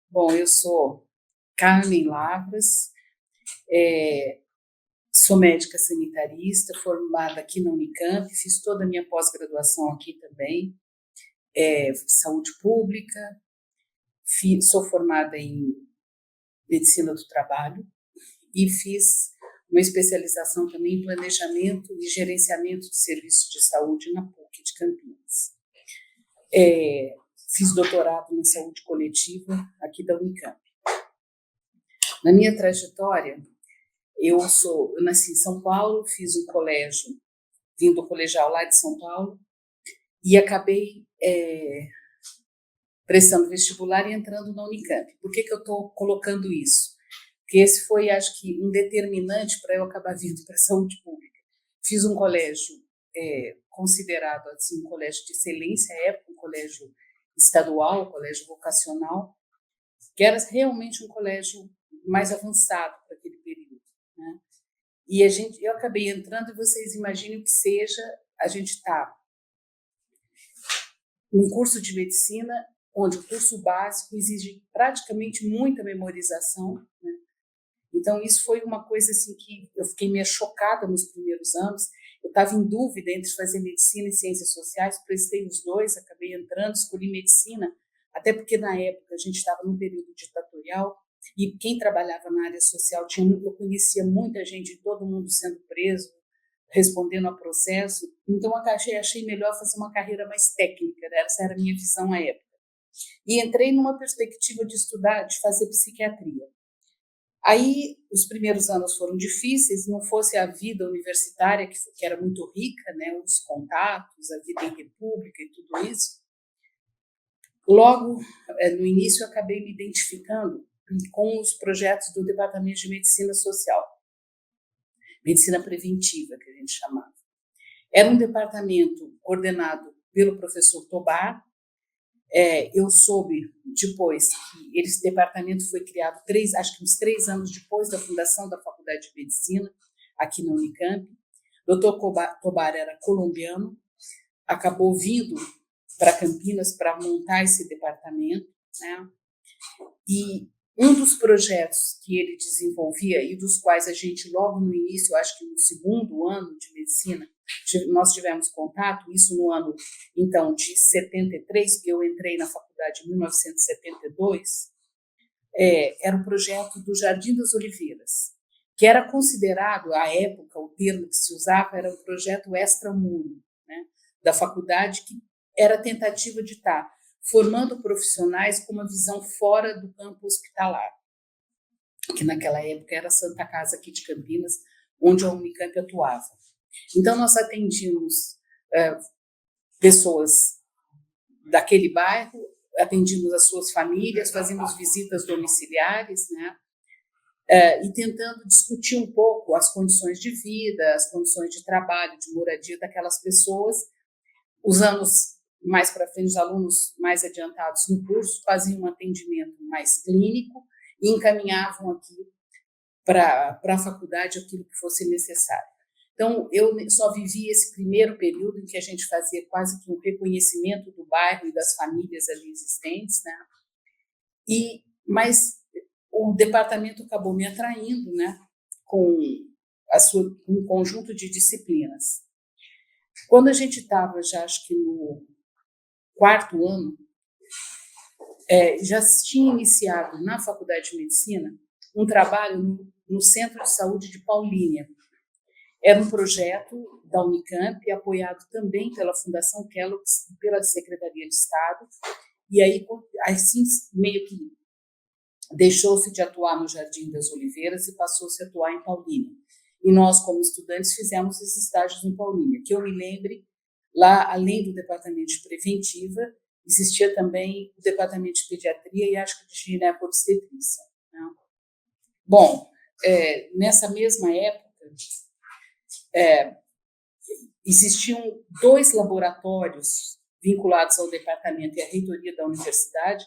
Bom, eu sou Carmen Lavras, sou médica sanitarista, formada aqui na Unicamp, fiz toda a minha pós-graduação aqui também, saúde pública, sou formada em medicina do trabalho e fiz uma especialização também em planejamento e gerenciamento de serviços de saúde na PUC de Campinas. Fiz doutorado em saúde coletiva aqui da Unicamp. Na minha trajetória, eu nasci em São Paulo, fiz um colégio, vim do colegial lá de São Paulo, e acabei prestando vestibular e entrando na Unicamp. Por que eu estou colocando isso? Porque esse foi, acho que, um determinante para eu acabar vindo para a saúde pública. Fiz um colégio considerado assim, um colégio de excelência à época, um colégio estadual, um colégio vocacional, que era realmente um colégio mais avançado para aquele período, né? E eu acabei entrando, e vocês imaginem o que seja, a gente está num curso de medicina, onde o curso básico exige praticamente muita memorização, né? Então, isso foi uma coisa assim que eu fiquei meio chocada nos primeiros anos. Eu estava em dúvida entre fazer medicina e ciências sociais, prestei os dois, acabei entrando, escolhi medicina, até porque na época a gente estava num período ditatorial, e quem trabalhava na área social, eu conhecia muita gente, todo mundo sendo preso, respondendo a processo, então achei melhor fazer uma carreira mais técnica, né? Essa era a minha visão à época. E entrei numa perspectiva de estudar, de fazer psiquiatria. Aí, os primeiros anos foram difíceis, não fosse a vida universitária, que era muito rica, né? Os contatos, a vida em república e tudo isso. Logo, no início, eu acabei me identificando com os projetos do Departamento de Medicina Social, medicina preventiva, que a gente chamava. Era um departamento coordenado pelo professor Tobar. Eu soube depois que esse departamento foi criado acho que uns 3 anos depois da fundação da Faculdade de Medicina, aqui na Unicamp. O Dr. Tobar era colombiano, acabou vindo para Campinas para montar esse departamento, né? E um dos projetos que ele desenvolvia, e dos quais a gente logo no início, acho que no segundo ano de medicina, nós tivemos contato, isso no ano, então, de 73, que eu entrei na faculdade em 1972, era o projeto do Jardim das Oliveiras, que era considerado, à época, o termo que se usava era o projeto extramuros, né, da faculdade, que era a tentativa de estar formando profissionais com uma visão fora do campo hospitalar, que naquela época era a Santa Casa aqui de Campinas, onde a Unicamp atuava. Então, nós atendíamos pessoas daquele bairro, atendíamos as suas famílias, fazíamos visitas domiciliares, né? E tentando discutir um pouco as condições de vida, as condições de trabalho, de moradia daquelas pessoas. Os anos mais para frente, os alunos mais adiantados no curso faziam um atendimento mais clínico e encaminhavam aqui para a faculdade aquilo que fosse necessário. Então, eu só vivi esse primeiro período em que a gente fazia quase que um reconhecimento do bairro e das famílias ali existentes, né? Mas o departamento acabou me atraindo, né, com um conjunto de disciplinas. Quando a gente estava já, acho que no 4º ano, já tinha iniciado na Faculdade de Medicina um trabalho no Centro de Saúde de Paulínia. Era um projeto da Unicamp, apoiado também pela Fundação Kellogg's e pela Secretaria de Estado, e aí, assim, meio que deixou-se de atuar no Jardim das Oliveiras e passou-se a atuar em Paulínia. E nós, como estudantes, fizemos esses estágios em Paulínia. Que eu me lembre, lá, além do departamento de preventiva, existia também o departamento de pediatria e acho que de ginecobstetrícia, né? Bom, nessa mesma época, existiam 2 laboratórios vinculados ao departamento e à reitoria da universidade.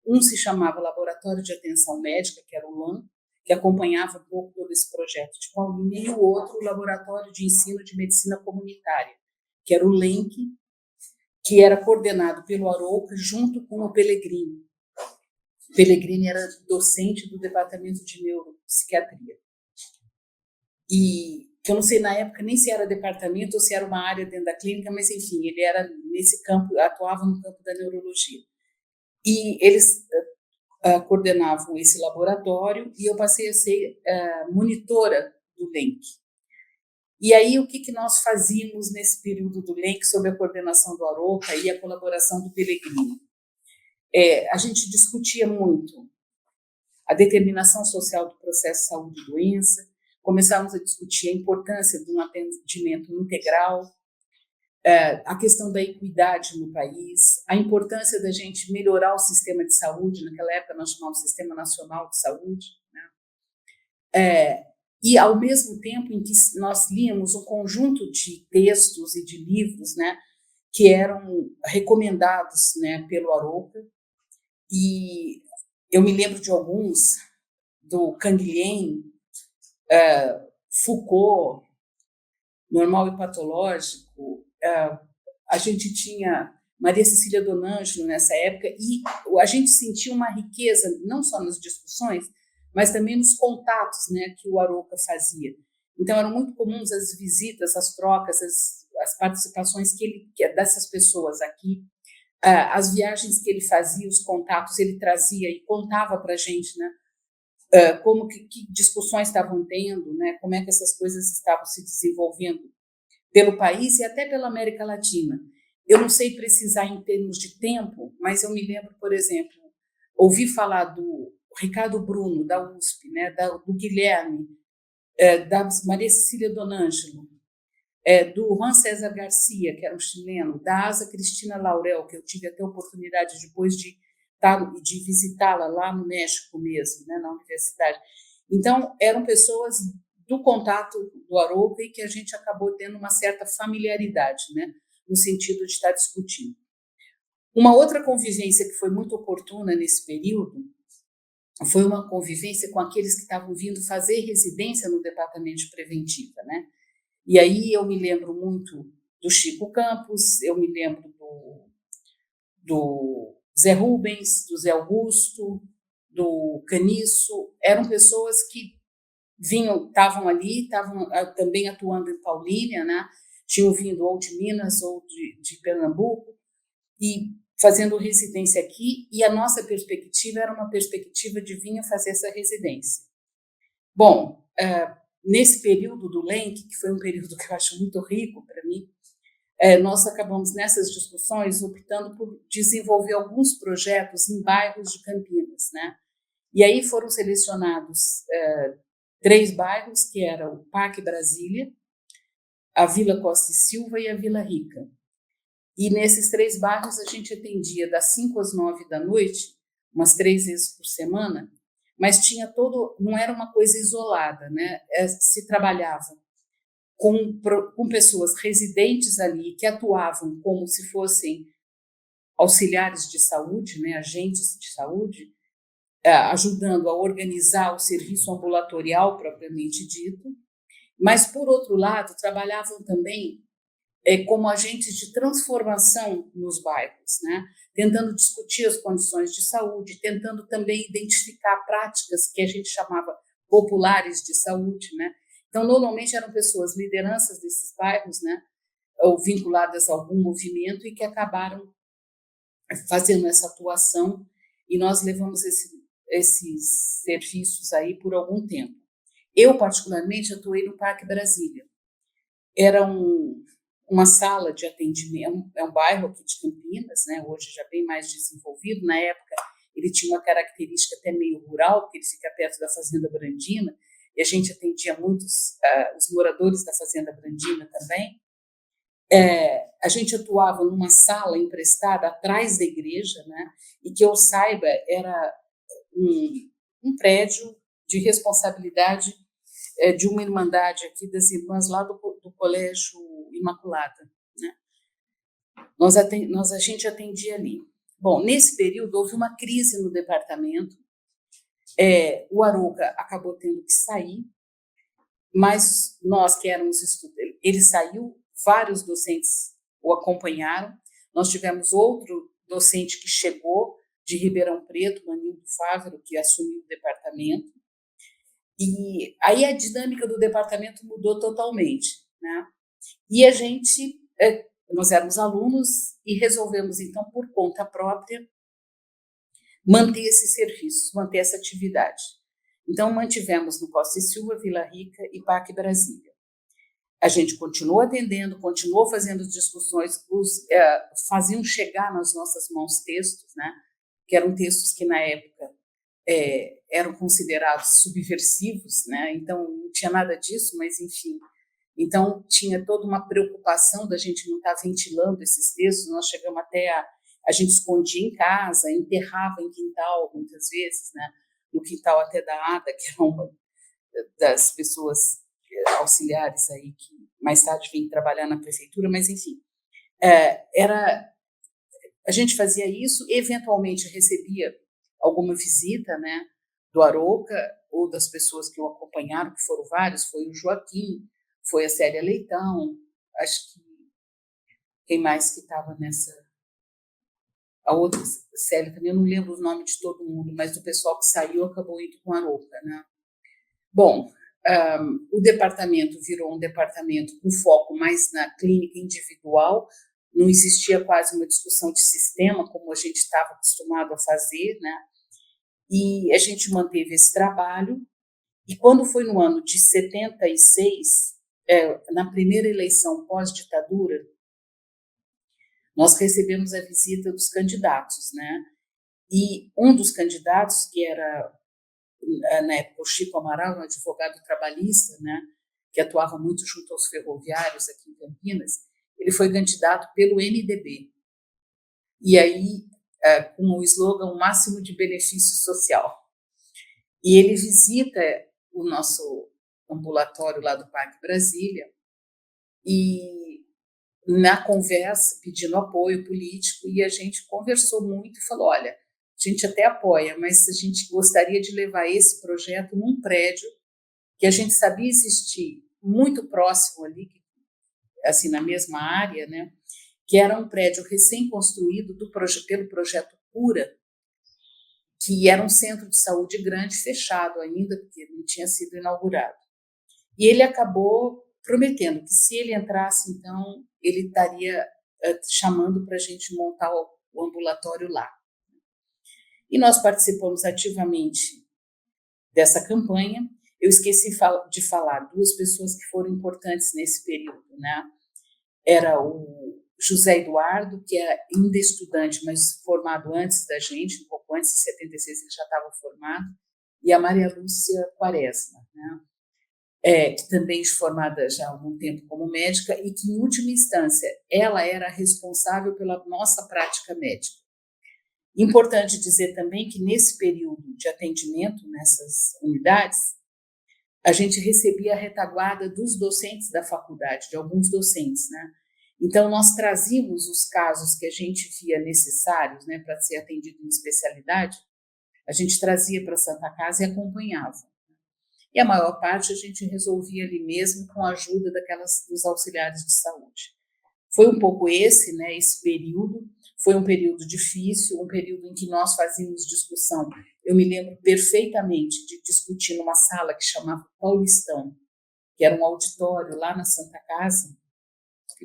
Um se chamava Laboratório de Atenção Médica, que era o LAM, que acompanhava um pouco todo esse projeto de Paulínia, e o outro, o Laboratório de Ensino de Medicina Comunitária, que era o LENC, que era coordenado pelo Arouca junto com o Pellegrini. Pellegrini era docente do departamento de neuropsiquiatria. E que eu não sei na época nem se era departamento ou se era uma área dentro da clínica, mas enfim, ele era nesse campo, atuava no campo da neurologia. E eles coordenavam esse laboratório e eu passei a ser monitora do LENC. E aí, o que nós fazíamos nesse período do LENC, sob a coordenação do Arouca e a colaboração do Pellegrini? A gente discutia muito a determinação social do processo de saúde e doença, começávamos a discutir a importância de um atendimento integral, a questão da equidade no país, a importância da gente melhorar o sistema de saúde, naquela época nós chamávamos Sistema Nacional de Saúde, né? E ao mesmo tempo em que nós líamos um conjunto de textos e de livros, né, que eram recomendados, né, pelo Arouca, e eu me lembro de alguns, do Canguilhem, Foucault, Normal e Patológico, a gente tinha Maria Cecília Donângelo nessa época, e a gente sentia uma riqueza, não só nas discussões, mas também nos contatos, né, que o Arouca fazia. Então, eram muito comuns as visitas, as trocas, as participações dessas pessoas aqui, as viagens que ele fazia, os contatos, ele trazia e contava para a gente, né, como que discussões estavam tendo, né, como é que essas coisas estavam se desenvolvendo pelo país e até pela América Latina. Eu não sei precisar em termos de tempo, mas eu me lembro, por exemplo, ouvi falar do Ricardo Bruno, da USP, né, do Guilherme, da Maria Cecília Donângelo, do Juan César Garcia, que era um chileno, da Asa Cristina Laurel, que eu tive até a oportunidade depois de visitá-la lá no México mesmo, né, na universidade. Então, eram pessoas do contato do Arouca e que a gente acabou tendo uma certa familiaridade, né, no sentido de estar discutindo. Uma outra convivência que foi muito oportuna nesse período foi uma convivência com aqueles que estavam vindo fazer residência no departamento de preventiva, né? E aí eu me lembro muito do Chico Campos, eu me lembro do Zé Rubens, do Zé Augusto, do Caniço. Eram pessoas que estavam ali, estavam também atuando em Paulínia, né? Tinham vindo ou de Minas ou de Pernambuco e fazendo residência aqui, e a nossa perspectiva era uma perspectiva de vir fazer essa residência. Bom, nesse período do LENC, que foi um período que eu acho muito rico para mim, nós acabamos nessas discussões optando por desenvolver alguns projetos em bairros de Campinas, né? E aí foram selecionados 3 bairros, que eram o Parque Brasília, a Vila Costa e Silva e a Vila Rica. E nesses 3 bairros a gente atendia das 5 às 9 da noite, umas 3 vezes por semana, mas tinha não era uma coisa isolada, né? Se trabalhava com pessoas residentes ali que atuavam como se fossem auxiliares de saúde, né? Agentes de saúde, ajudando a organizar o serviço ambulatorial propriamente dito, mas, por outro lado, trabalhavam também como agentes de transformação nos bairros, né? Tentando discutir as condições de saúde, tentando também identificar práticas que a gente chamava populares de saúde, né? Então, normalmente eram pessoas, lideranças desses bairros, né, ou vinculadas a algum movimento e que acabaram fazendo essa atuação, e nós levamos esses serviços aí por algum tempo. Eu, particularmente, atuei no Parque Brasília. Era uma sala de atendimento, é um bairro aqui de Campinas, né, hoje já bem mais desenvolvido. Na época, ele tinha uma característica até meio rural, porque ele fica perto da Fazenda Brandina, e a gente atendia muitos os moradores da Fazenda Brandina também. A gente atuava numa sala emprestada atrás da igreja, né, e que eu saiba era um prédio de responsabilidade de uma irmandade aqui das irmãs lá do Colégio Imaculada, né? A gente atendia ali. Bom, nesse período houve uma crise no departamento, o Arouca acabou tendo que sair, mas nós que éramos estudantes, ele saiu, vários docentes o acompanharam, nós tivemos outro docente que chegou de Ribeirão Preto, Manildo Fávero, que assumiu o departamento. E aí a dinâmica do departamento mudou totalmente, né? E nós éramos alunos e resolvemos, então, por conta própria, manter esses serviços, manter essa atividade. Então, mantivemos no Costa e Silva, Vila Rica e Parque Brasília. A gente continuou atendendo, continuou fazendo discussões, faziam chegar nas nossas mãos textos, né? Que eram textos que, na época, eram considerados subversivos, né? Então, não tinha nada disso, mas, enfim. Então, tinha toda uma preocupação da gente não estar ventilando esses textos. Nós chegamos até a gente escondia em casa, enterrava em quintal, muitas vezes, né? No quintal até da Ada, que era uma das pessoas auxiliares aí, que mais tarde vim trabalhar na prefeitura, mas, enfim, a gente fazia isso, eventualmente recebia alguma visita, né, do Arouca, ou das pessoas que o acompanharam, que foram vários, foi o Joaquim, foi a Célia Leitão, acho que quem mais que estava nessa... A outra Célia também, eu não lembro o nome de todo mundo, mas do pessoal que saiu acabou indo com a Arouca, né? Bom, o departamento virou um departamento com foco mais na clínica individual, não existia quase uma discussão de sistema, como a gente estava acostumado a fazer, né? E a gente manteve esse trabalho, e quando foi no ano de 76, na primeira eleição pós-ditadura, nós recebemos a visita dos candidatos, né? E um dos candidatos, que era, na época, o Chico Amaral, um advogado trabalhista, né, que atuava muito junto aos ferroviários aqui em Campinas, ele foi candidato pelo MDB. E aí, com o slogan "o máximo de benefício social". E ele visita o nosso ambulatório lá do Parque Brasília e, na conversa, pedindo apoio político, e a gente conversou muito e falou, olha, a gente até apoia, mas a gente gostaria de levar esse projeto num prédio que a gente sabia existir muito próximo ali, assim, na mesma área, né, que era um prédio recém-construído pelo Projeto Cura, que era um centro de saúde grande, fechado ainda, porque não tinha sido inaugurado. E ele acabou prometendo que, se ele entrasse, então, ele estaria chamando para a gente montar o ambulatório lá. E nós participamos ativamente dessa campanha. Eu esqueci de falar duas pessoas que foram importantes nesse período, né? Era o José Eduardo, que é ainda estudante, mas formado antes da gente, um pouco antes, em 76 ele já estava formado, e a Maria Lúcia Quaresma, né? Que também é formada já há algum tempo como médica, e que, em última instância, ela era responsável pela nossa prática médica. Importante dizer também que, nesse período de atendimento nessas unidades, a gente recebia a retaguarda dos docentes da faculdade, de alguns docentes, né? Então, nós trazíamos os casos que a gente via necessários, né, para ser atendido em especialidade, a gente trazia para a Santa Casa e acompanhava. E a maior parte a gente resolvia ali mesmo com a ajuda dos auxiliares de saúde. Foi um pouco esse período. Foi um período difícil, um período em que nós fazíamos discussão. Eu me lembro perfeitamente de discutir numa sala que chamava Paulistão, que era um auditório lá na Santa Casa,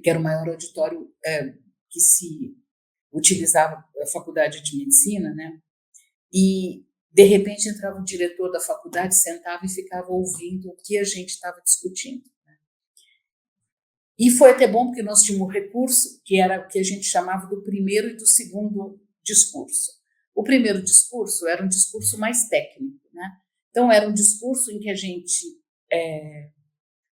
que era o maior auditório que se utilizava a faculdade de medicina, né? E, de repente, entrava o diretor da faculdade, sentava e ficava ouvindo o que a gente estava discutindo. E foi até bom, porque nós tínhamos um recurso que era o que a gente chamava do primeiro e do segundo discurso. O primeiro discurso era um discurso mais técnico, né? Então, era um discurso em que a gente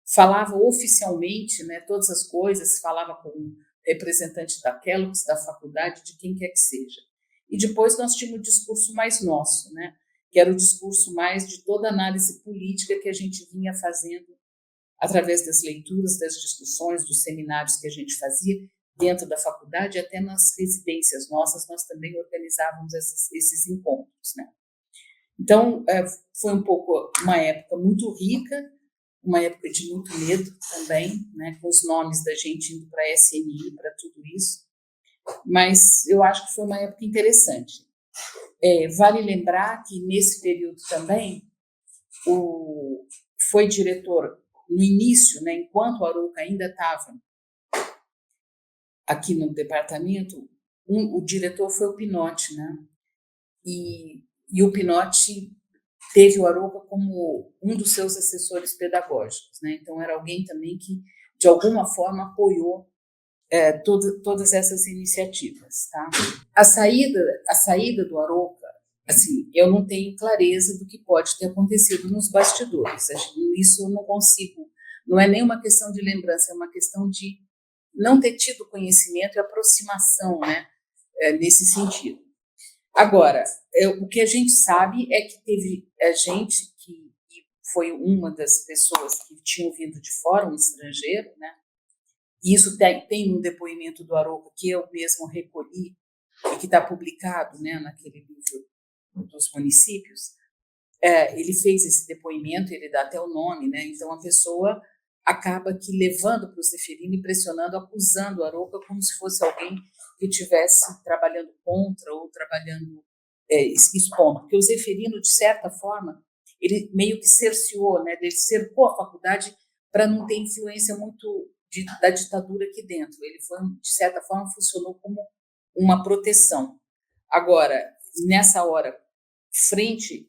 falava oficialmente, né, todas as coisas, falava com o representante da Kellogg's, da faculdade, de quem quer que seja. E depois nós tínhamos o discurso mais nosso, né, que era o discurso mais de toda a análise política que a gente vinha fazendo através das leituras, das discussões, dos seminários que a gente fazia dentro da faculdade, até nas residências nossas, nós também organizávamos esses encontros, né. Então, foi um pouco uma época muito rica, uma época de muito medo também, né, com os nomes da gente indo para a SNI, para tudo isso, mas eu acho que foi uma época interessante. Vale lembrar que, nesse período também, foi diretor, no início, né, enquanto o Arouca ainda estava aqui no departamento, o diretor foi o Pinotti, né? E o Pinotti teve o Arouca como um dos seus assessores pedagógicos, né? Então, era alguém também que, de alguma forma, apoiou todas essas iniciativas, tá? A saída do Arouca, assim, eu não tenho clareza do que pode ter acontecido nos bastidores. Isso eu não consigo. Não é nem uma questão de lembrança, é uma questão de não ter tido conhecimento e aproximação, né, nesse sentido. Agora, o que a gente sabe é que teve gente que foi uma das pessoas que tinham vindo de fora, um estrangeiro, né? E isso tem um depoimento do Arouca que eu mesmo recolhi e que está publicado, né, naquele livro dos municípios. Ele fez esse depoimento, ele dá até o nome, né? Então a pessoa acaba que levando para o Zeferino e pressionando, acusando o Arouca como se fosse alguém que estivesse trabalhando contra ou trabalhando expondo. Porque o Zeferino, de certa forma, ele meio que cerceou, né? Ele cercou a faculdade para não ter influência muito da ditadura aqui dentro. Ele foi, de certa forma, funcionou como uma proteção. Agora, nessa hora, frente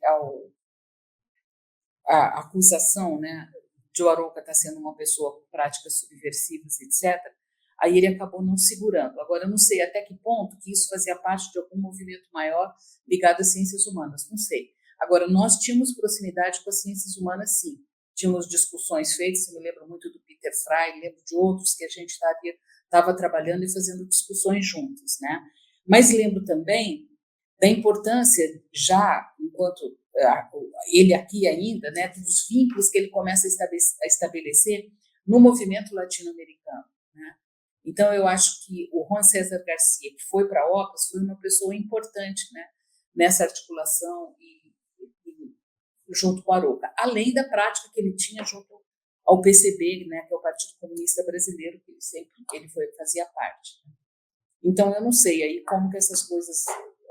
à acusação, né, de o Arouca estar sendo uma pessoa com práticas subversivas, etc., aí ele acabou não segurando. Agora, eu não sei até que ponto que isso fazia parte de algum movimento maior ligado às ciências humanas, não sei. Agora, nós tínhamos proximidade com as ciências humanas, sim. Tínhamos discussões feitas, eu me lembro muito do Peter Frey, lembro de outros que a gente estava trabalhando e fazendo discussões juntos, né? Mas lembro também da importância, já enquanto ele aqui ainda, né, dos vínculos que ele começa a estabelecer no movimento latino-americano, né? Então, eu acho que o Juan César Garcia, que foi para a OPAS, foi uma pessoa importante, né, nessa articulação junto com a Arouca, além da prática que ele tinha junto ao PCB, né, que é o Partido Comunista Brasileiro, que ele fazia parte. Então, eu não sei aí como que essas coisas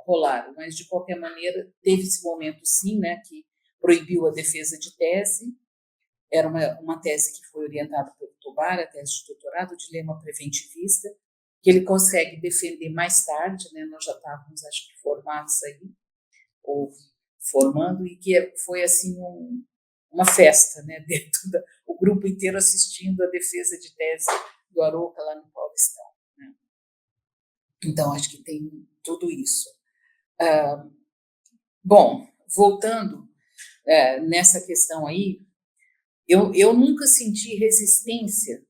rolaram, mas, de qualquer maneira, teve esse momento, sim, né, que proibiu a defesa de tese. Era uma tese que foi orientada pelo Tobar, a tese de doutorado, dilema preventivista, que ele consegue defender mais tarde, né, nós já estávamos, acho que, formados aí, ou formando, e que foi, assim, uma festa, né, dentro o grupo inteiro assistindo a defesa de tese do Arouca lá no Paulistão, né? Então, acho que tem tudo isso. Bom, voltando nessa questão aí, eu nunca senti resistência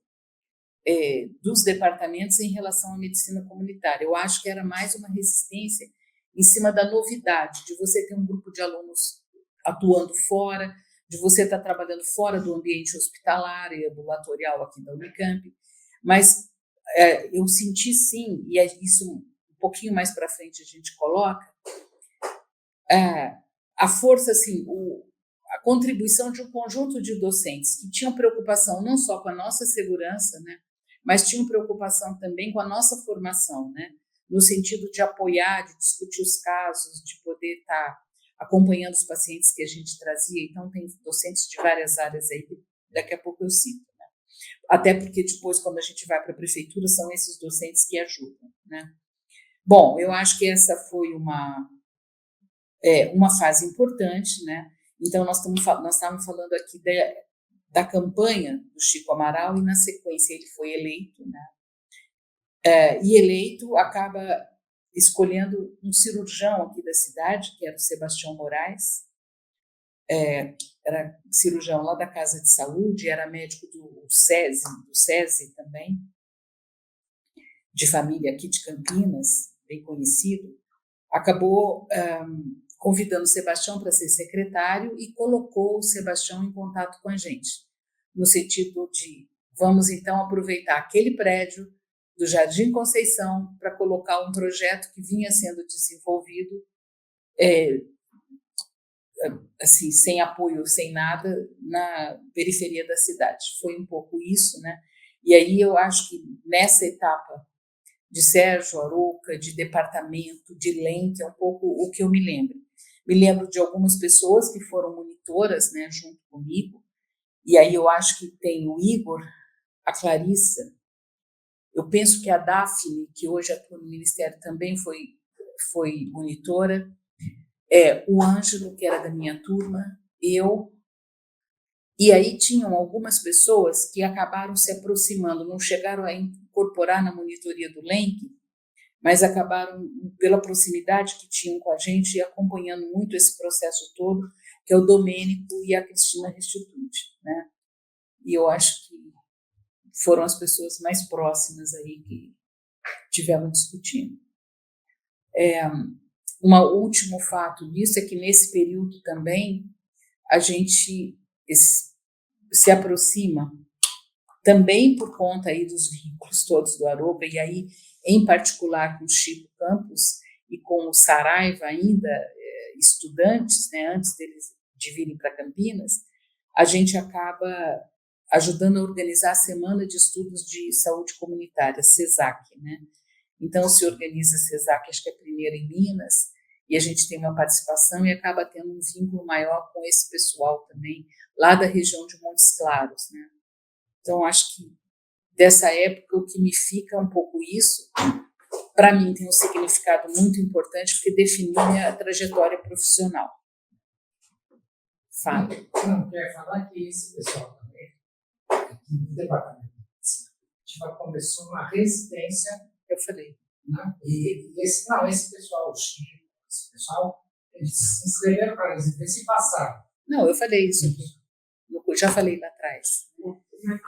dos departamentos em relação à medicina comunitária. Eu acho que era mais uma resistência em cima da novidade, de você ter um grupo de alunos atuando fora, de você estar trabalhando fora do ambiente hospitalar e ambulatorial aqui da Unicamp. Mas eu senti, sim, e isso um pouquinho mais para frente a gente coloca, a força, assim, a contribuição de um conjunto de docentes que tinham preocupação não só com a nossa segurança, né, mas tinham preocupação também com a nossa formação, né, no sentido de apoiar, de discutir os casos, de poder estar acompanhando os pacientes que a gente trazia. Então, tem docentes de várias áreas aí, que daqui a pouco eu cito, né? Até porque depois, quando a gente vai para a prefeitura, são esses docentes que ajudam, né? Bom, eu acho que essa foi uma fase importante, né? Então, nós estávamos falando aqui da campanha do Chico Amaral, e, na sequência, ele foi eleito, né? E eleito, acaba escolhendo um cirurgião aqui da cidade, que era o Sebastião Moraes, era cirurgião lá da Casa de Saúde, era médico do SESI também, de família aqui de Campinas, bem conhecido. Acabou convidando o Sebastião para ser secretário e colocou o Sebastião em contato com a gente, no sentido de vamos, então, aproveitar aquele prédio do Jardim Conceição para colocar um projeto que vinha sendo desenvolvido assim, sem apoio, sem nada, na periferia da cidade. Foi um pouco isso, né? E aí eu acho que nessa etapa de Sérgio Arouca, de departamento, de LEM, que é um pouco o que eu me lembro. Me lembro de algumas pessoas que foram monitoras, né, junto comigo, e aí eu acho que tem o Igor, a Clarissa, eu penso que a Daphne, que hoje atua no Ministério, também foi monitora, o Ângelo, que era da minha turma, eu, e aí tinham algumas pessoas que acabaram se aproximando, não chegaram a incorporar na monitoria do LENC, mas acabaram, pela proximidade que tinham com a gente, e acompanhando muito esse processo todo, que é o Domênico e a Cristina Restituti, né? E eu acho que foram as pessoas mais próximas aí que estiveram discutindo. Um último fato disso é que nesse período também a gente se aproxima, também por conta aí dos vínculos todos do Arouca, e aí em particular com o Chico Campos e com o Saraiva ainda estudantes, né, antes deles de virem para Campinas, a gente acaba ajudando a organizar a Semana de Estudos de Saúde Comunitária, CESAC, né? Então se organiza a CESAC, acho que é a primeira em Minas, e a gente tem uma participação e acaba tendo um vínculo maior com esse pessoal também, lá da região de Montes Claros, né? Então acho que dessa época o que me fica um pouco isso, para mim tem um significado muito importante, porque definiu minha trajetória profissional. Fala. Não, quer falar que esse pessoal também, aqui no departamento de medicina, já começou uma residência. Eu falei. Né? Esse pessoal, o Chico, esse pessoal, eles se inscreveram para a residência e passaram. Não, eu falei isso aqui. Eu já falei lá atrás.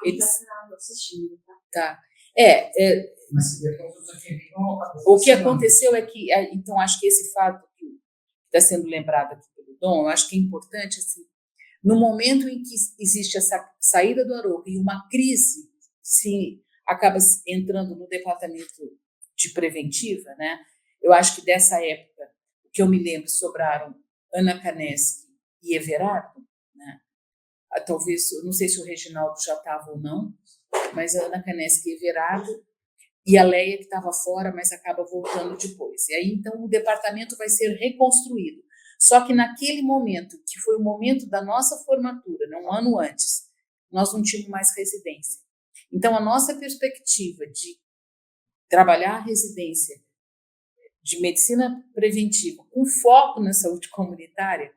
Eles estão assistindo, tá? Mas o que aconteceu é que, então, acho que esse fato que está sendo lembrado aqui pelo Dom, eu acho que é importante, assim, no momento em que existe essa saída do Arouca e uma crise se acaba entrando no departamento de preventiva, né? Eu acho que dessa época, o que eu me lembro, sobraram Ana Caneschi e Everardo, né? Talvez, não sei se o Reginaldo já estava ou não, mas a Ana Caneschi e Everardo, e a Leia, que estava fora, mas acaba voltando depois. E aí, então, o departamento vai ser reconstruído. Só que naquele momento, que foi o momento da nossa formatura, né, um ano antes, nós não tínhamos mais residência. Então, a nossa perspectiva de trabalhar a residência de medicina preventiva com foco na saúde comunitária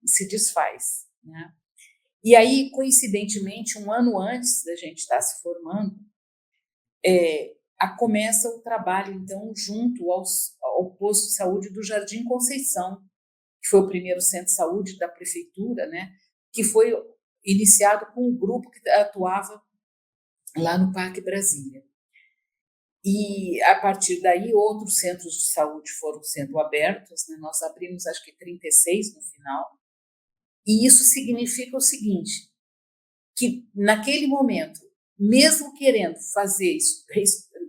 se desfaz, né? E aí, coincidentemente, um ano antes da gente estar se formando, começa o trabalho, então, junto ao posto de saúde do Jardim Conceição, que foi o primeiro centro de saúde da prefeitura, né, que foi iniciado com um grupo que atuava lá no Parque Brasília. E, a partir daí, outros centros de saúde foram sendo abertos, né, nós abrimos, acho que 36 no final, e isso significa o seguinte, que naquele momento, mesmo querendo fazer isso,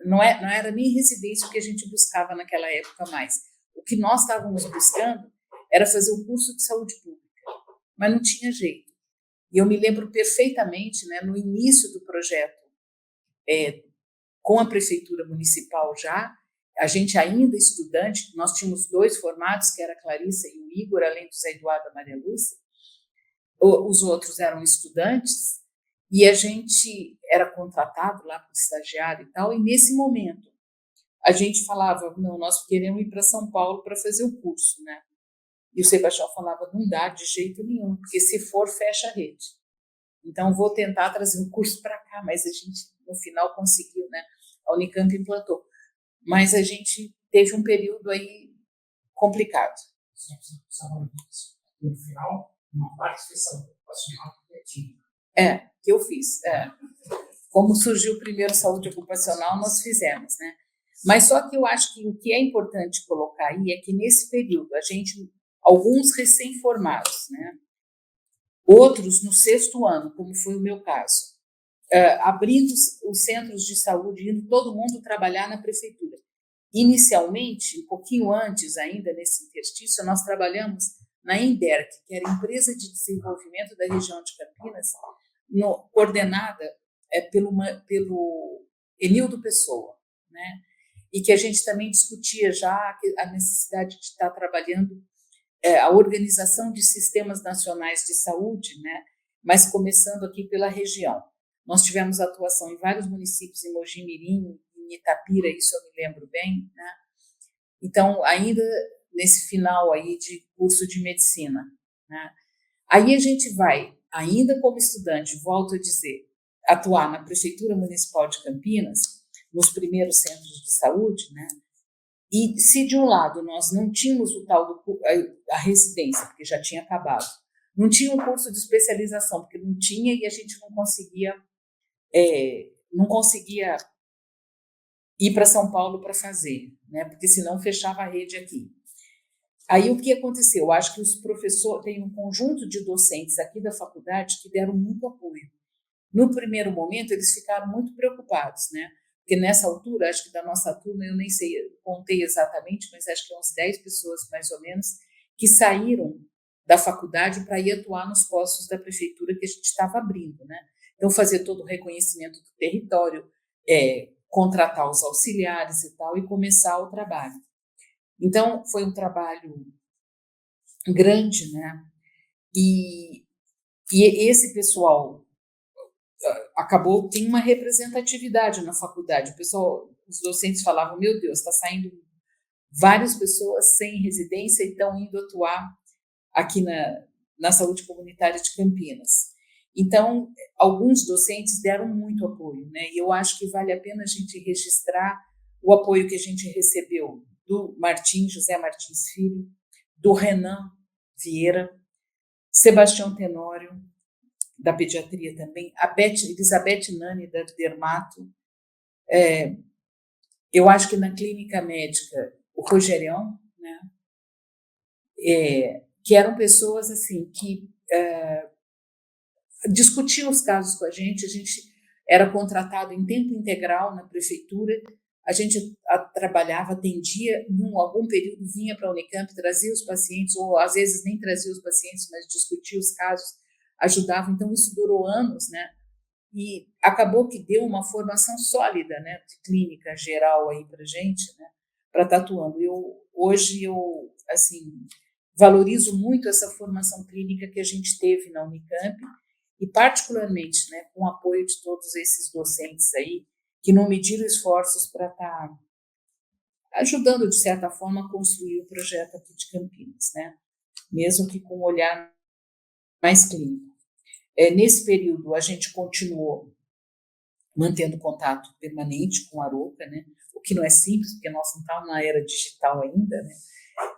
não era nem residência o que a gente buscava naquela época mais. O que nós estávamos buscando era fazer o curso de saúde pública, mas não tinha jeito. E eu me lembro perfeitamente, né, no início do projeto, com a prefeitura municipal já, a gente ainda estudante, nós tínhamos 2 formados, que era a Clarissa e o Igor, além do Zé Eduardo e a Maria Lúcia, os outros eram estudantes, e a gente era contratado lá para estagiário e tal, e nesse momento a gente falava, não, nós queremos ir para São Paulo para fazer o curso, né? E o Sebastião falava, não dá de jeito nenhum, porque se for, fecha a rede. Então, vou tentar trazer o curso para cá, mas a gente, no final, conseguiu, né? A Unicamp implantou. Mas a gente teve um período aí complicado. No final, uma participação ocupacional coletiva. Que eu fiz. Como surgiu o primeiro saúde ocupacional, nós fizemos, né? Mas só que eu acho que o que é importante colocar aí é que nesse período, alguns recém-formados, né? Outros no 6º ano, como foi o meu caso, abrindo os centros de saúde, indo todo mundo trabalhar na prefeitura. Inicialmente, um pouquinho antes ainda, nesse interstício, nós trabalhamos na Emberc, que era a Empresa de Desenvolvimento da Região de Campinas, coordenada pelo Enildo Pessoa, né? e que a gente também discutia já a necessidade de estar trabalhando a organização de sistemas nacionais de saúde, né? Mas começando aqui pela região. Nós tivemos atuação em vários municípios, em Mogi-mirim, em Itapira, isso eu me lembro bem, né? Então, ainda nesse final aí de curso de medicina, né? Aí a gente vai, ainda como estudante, volto a dizer, atuar na Prefeitura Municipal de Campinas, nos primeiros centros de saúde, né? E se de um lado nós não tínhamos o tal a residência, porque já tinha acabado, não tinha um curso de especialização, porque não tinha e a gente não conseguia ir para São Paulo para fazer, né? Porque senão fechava a rede aqui. Aí o que aconteceu? Eu acho que os professores, tem um conjunto de docentes aqui da faculdade que deram muito apoio. No primeiro momento, eles ficaram muito preocupados, né? Porque nessa altura, acho que da nossa turma, eu nem sei, eu contei exatamente, mas acho que uns 10 pessoas, mais ou menos, que saíram da faculdade para ir atuar nos postos da prefeitura que a gente estava abrindo, né? Então, fazer todo o reconhecimento do território, contratar os auxiliares e tal, e começar o trabalho. Então, foi um trabalho grande, né? E esse pessoal acabou, tem uma representatividade na faculdade. O pessoal, os docentes falavam, meu Deus, está saindo várias pessoas sem residência e estão indo atuar aqui na saúde comunitária de Campinas. Então, alguns docentes deram muito apoio, né? E eu acho que vale a pena a gente registrar o apoio que a gente recebeu do José Martins Filho, do Renan Vieira, Sebastião Tenório, da pediatria também, a Elizabeth Nani, da dermato, eu acho que na clínica médica, o Rogerião, né? Que eram pessoas assim que discutiam os casos com a gente era contratado em tempo integral na prefeitura, a gente trabalhava, atendia, em algum período vinha para a Unicamp, trazia os pacientes, ou às vezes nem trazia os pacientes, mas discutia os casos, ajudava, então isso durou anos, né? E acabou que deu uma formação sólida, né, de clínica geral aí para a gente, né, para estar atuando. Hoje eu assim, valorizo muito essa formação clínica que a gente teve na Unicamp, e particularmente, né, com o apoio de todos esses docentes aí, que não mediram esforços para estar ajudando, de certa forma, a construir o projeto aqui de Campinas, né, mesmo que com um olhar mais clínico. Nesse período, a gente continuou mantendo contato permanente com a Arouca, né, o que não é simples, porque nós não estávamos na era digital ainda, né,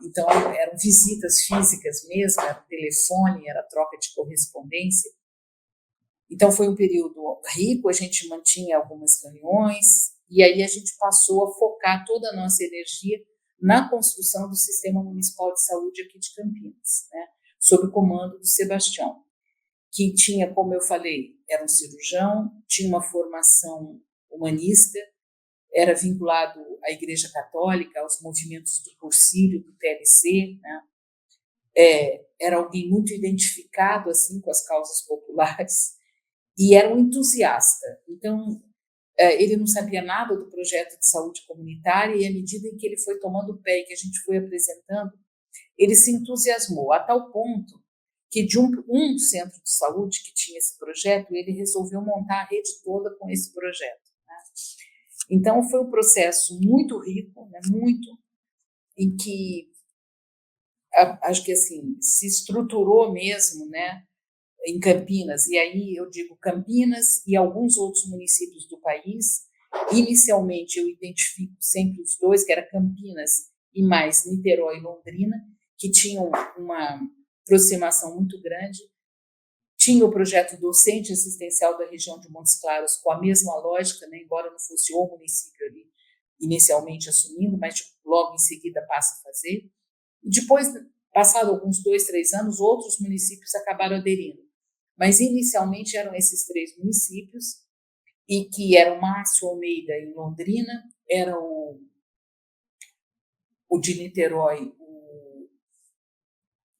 então eram visitas físicas mesmo, era telefone, era troca de correspondência. Então, foi um período rico, a gente mantinha algumas reuniões, e aí a gente passou a focar toda a nossa energia na construção do Sistema Municipal de Saúde aqui de Campinas, né, sob o comando do Sebastião, que tinha, como eu falei, era um cirurgião, tinha uma formação humanista, era vinculado à Igreja Católica, aos movimentos do Cursilho, do TLC, né, era alguém muito identificado assim com as causas populares, e era um entusiasta. Então, ele não sabia nada do projeto de saúde comunitária, e à medida em que ele foi tomando o pé e que a gente foi apresentando, ele se entusiasmou, a tal ponto que de um centro de saúde que tinha esse projeto, ele resolveu montar a rede toda com esse projeto, né? Então, foi um processo muito rico, né, muito, em que, acho que assim, se estruturou mesmo, né, em Campinas, e aí eu digo Campinas e alguns outros municípios do país. Inicialmente eu identifico sempre os dois, que era Campinas e mais Niterói e Londrina, que tinham uma aproximação muito grande. Tinha o projeto docente assistencial da região de Montes Claros com a mesma lógica, né, embora não fosse o município ali inicialmente assumindo, mas logo em seguida passa a fazer. E depois, passado alguns 2, 3 anos, outros municípios acabaram aderindo. Mas inicialmente eram esses 3 municípios, e que eram Márcio Almeida em Londrina, era o de Niterói,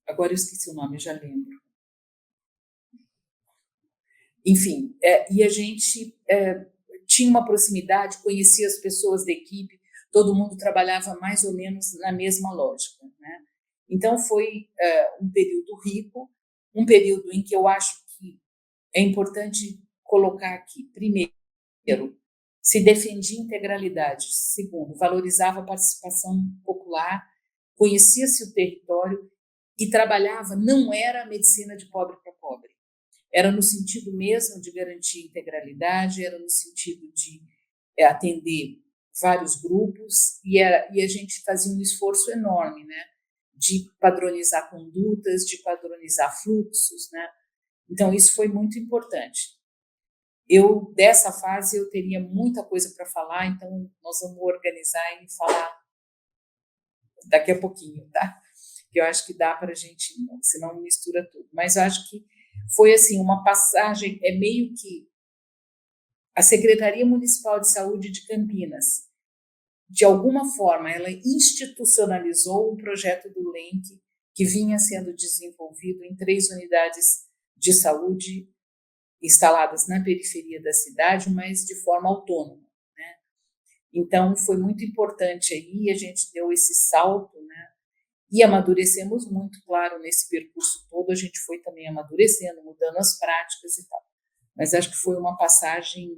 agora eu esqueci o nome, eu já lembro. Enfim, e a gente tinha uma proximidade, conhecia as pessoas da equipe, todo mundo trabalhava mais ou menos na mesma lógica, né? Então, foi um período rico, um período em que eu acho que é importante colocar aqui, primeiro, se defendia integralidade, segundo, valorizava a participação popular, conhecia-se o território e trabalhava, não era a medicina de pobre para pobre, era no sentido mesmo de garantir integralidade, era no sentido de atender vários grupos, e a gente fazia um esforço enorme, né, de padronizar condutas, de padronizar fluxos, né? Então, isso foi muito importante. Dessa fase, eu teria muita coisa para falar, então nós vamos organizar e falar daqui a pouquinho, tá? Que eu acho que dá para a gente, senão mistura tudo. Mas eu acho que foi, assim, uma passagem, meio que a Secretaria Municipal de Saúde de Campinas, de alguma forma, ela institucionalizou um projeto do LENC que vinha sendo desenvolvido em 3 unidades de saúde instaladas na periferia da cidade, mas de forma autônoma, né? Então, foi muito importante aí, a gente deu esse salto, né? E amadurecemos muito, claro, nesse percurso todo, a gente foi também amadurecendo, mudando as práticas e tal. Mas acho que foi uma passagem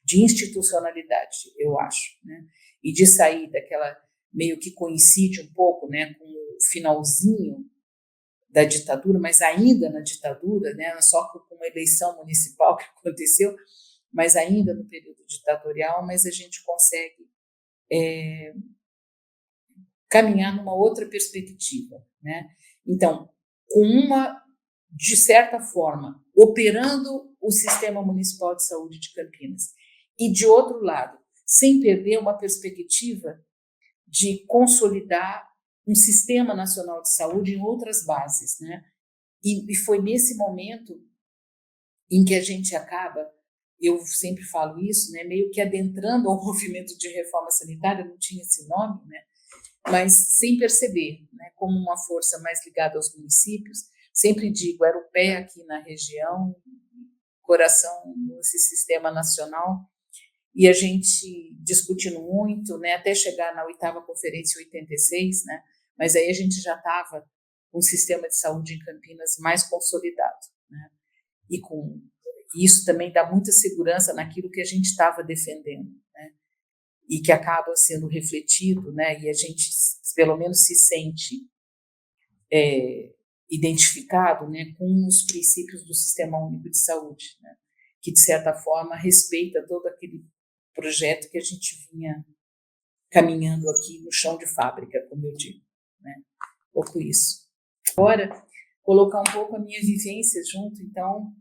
de institucionalidade, eu acho, né? E de sair daquela, meio que coincide um pouco, né, com o finalzinho da ditadura, mas ainda na ditadura, né, só com uma eleição municipal que aconteceu, mas ainda no período ditatorial, mas a gente consegue caminhar numa outra perspectiva, né? Então, de certa forma, operando o Sistema Municipal de Saúde de Campinas, e, de outro lado, sem perder uma perspectiva de consolidar um Sistema Nacional de Saúde em outras bases, né? E foi nesse momento em que a gente acaba, eu sempre falo isso, né, meio que adentrando ao movimento de reforma sanitária, não tinha esse nome, né, mas sem perceber, né, como uma força mais ligada aos municípios. Sempre digo, era o pé aqui na região, coração nesse sistema nacional, e a gente discutindo muito, né, até chegar na 8ª conferência em 86, né, mas aí a gente já estava com um sistema de saúde em Campinas mais consolidado, né, e com isso também dá muita segurança naquilo que a gente estava defendendo, né, e que acaba sendo refletido, né, e a gente pelo menos se sente identificado, né, com os princípios do Sistema Único de Saúde, né, que de certa forma respeita todo aquele projeto que a gente vinha caminhando aqui no chão de fábrica, como eu digo, né, um pouco isso. Agora, colocar um pouco a minha vivência junto, então,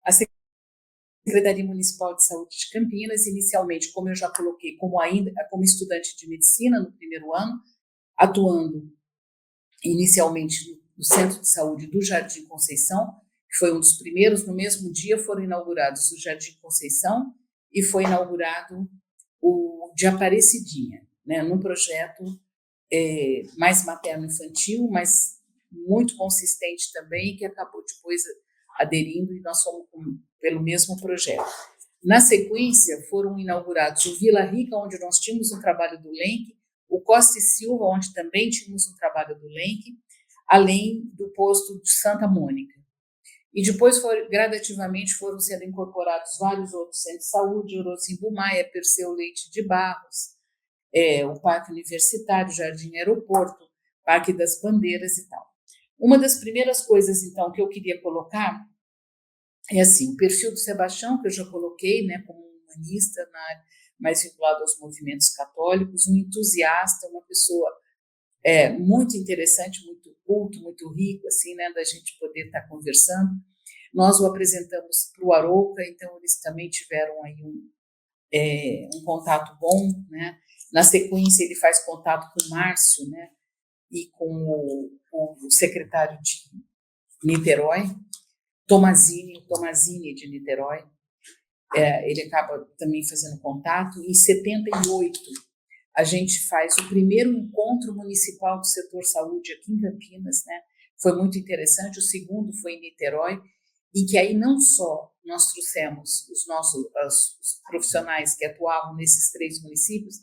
a Secretaria Municipal de Saúde de Campinas, inicialmente, como eu já coloquei, como estudante de medicina no primeiro ano, atuando inicialmente no Centro de Saúde do Jardim Conceição, que foi um dos primeiros. No mesmo dia foram inaugurados o Jardim Conceição e foi inaugurado o de Aparecidinha, né, num projeto mais materno-infantil, mas muito consistente também, que acabou depois aderindo, e nós fomos pelo mesmo projeto. Na sequência, foram inaugurados o Vila Rica, onde nós tínhamos um trabalho do LENC, o Costa e Silva, onde também tínhamos um trabalho do LENC, além do posto de Santa Mônica. E depois, gradativamente, foram sendo incorporados vários outros centros de saúde, Orozimbo Maia, Perseu Leite de Barros, o Parque Universitário, Jardim Aeroporto, Parque das Bandeiras e tal. Uma das primeiras coisas, então, que eu queria colocar é assim, o perfil do Sebastião, que eu já coloquei, né, como um humanista, mais vinculado aos movimentos católicos, um entusiasta, uma pessoa muito interessante, muito culto, muito rico, assim, né, da gente poder estar conversando. Nós o apresentamos para o Arouca, então eles também tiveram aí um contato bom, né. Na sequência, ele faz contato com o Márcio, né, e com o secretário de Niterói, Tomazini de Niterói. Ele acaba também fazendo contato. Em 78, a gente faz o primeiro encontro municipal do setor saúde aqui em Campinas, né? Foi muito interessante. O segundo foi em Niterói, em que aí não só nós trouxemos os profissionais que atuavam nesses 3 municípios,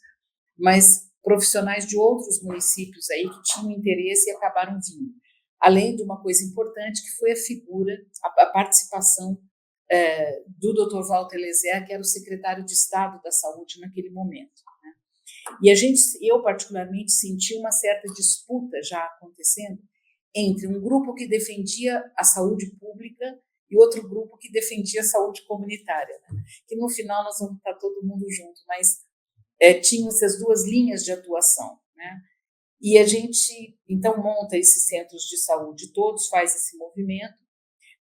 mas profissionais de outros municípios aí que tinham interesse e acabaram vindo. Além de uma coisa importante, que foi a figura, a participação do Dr. Walter Lezer, que era o secretário de Estado da Saúde naquele momento, né? E eu particularmente senti uma certa disputa já acontecendo entre um grupo que defendia a saúde pública e outro grupo que defendia a saúde comunitária, né? Que no final nós vamos estar todo mundo junto, mas tinham essas duas linhas de atuação, né? E a gente, então, monta esses centros de saúde todos, faz esse movimento,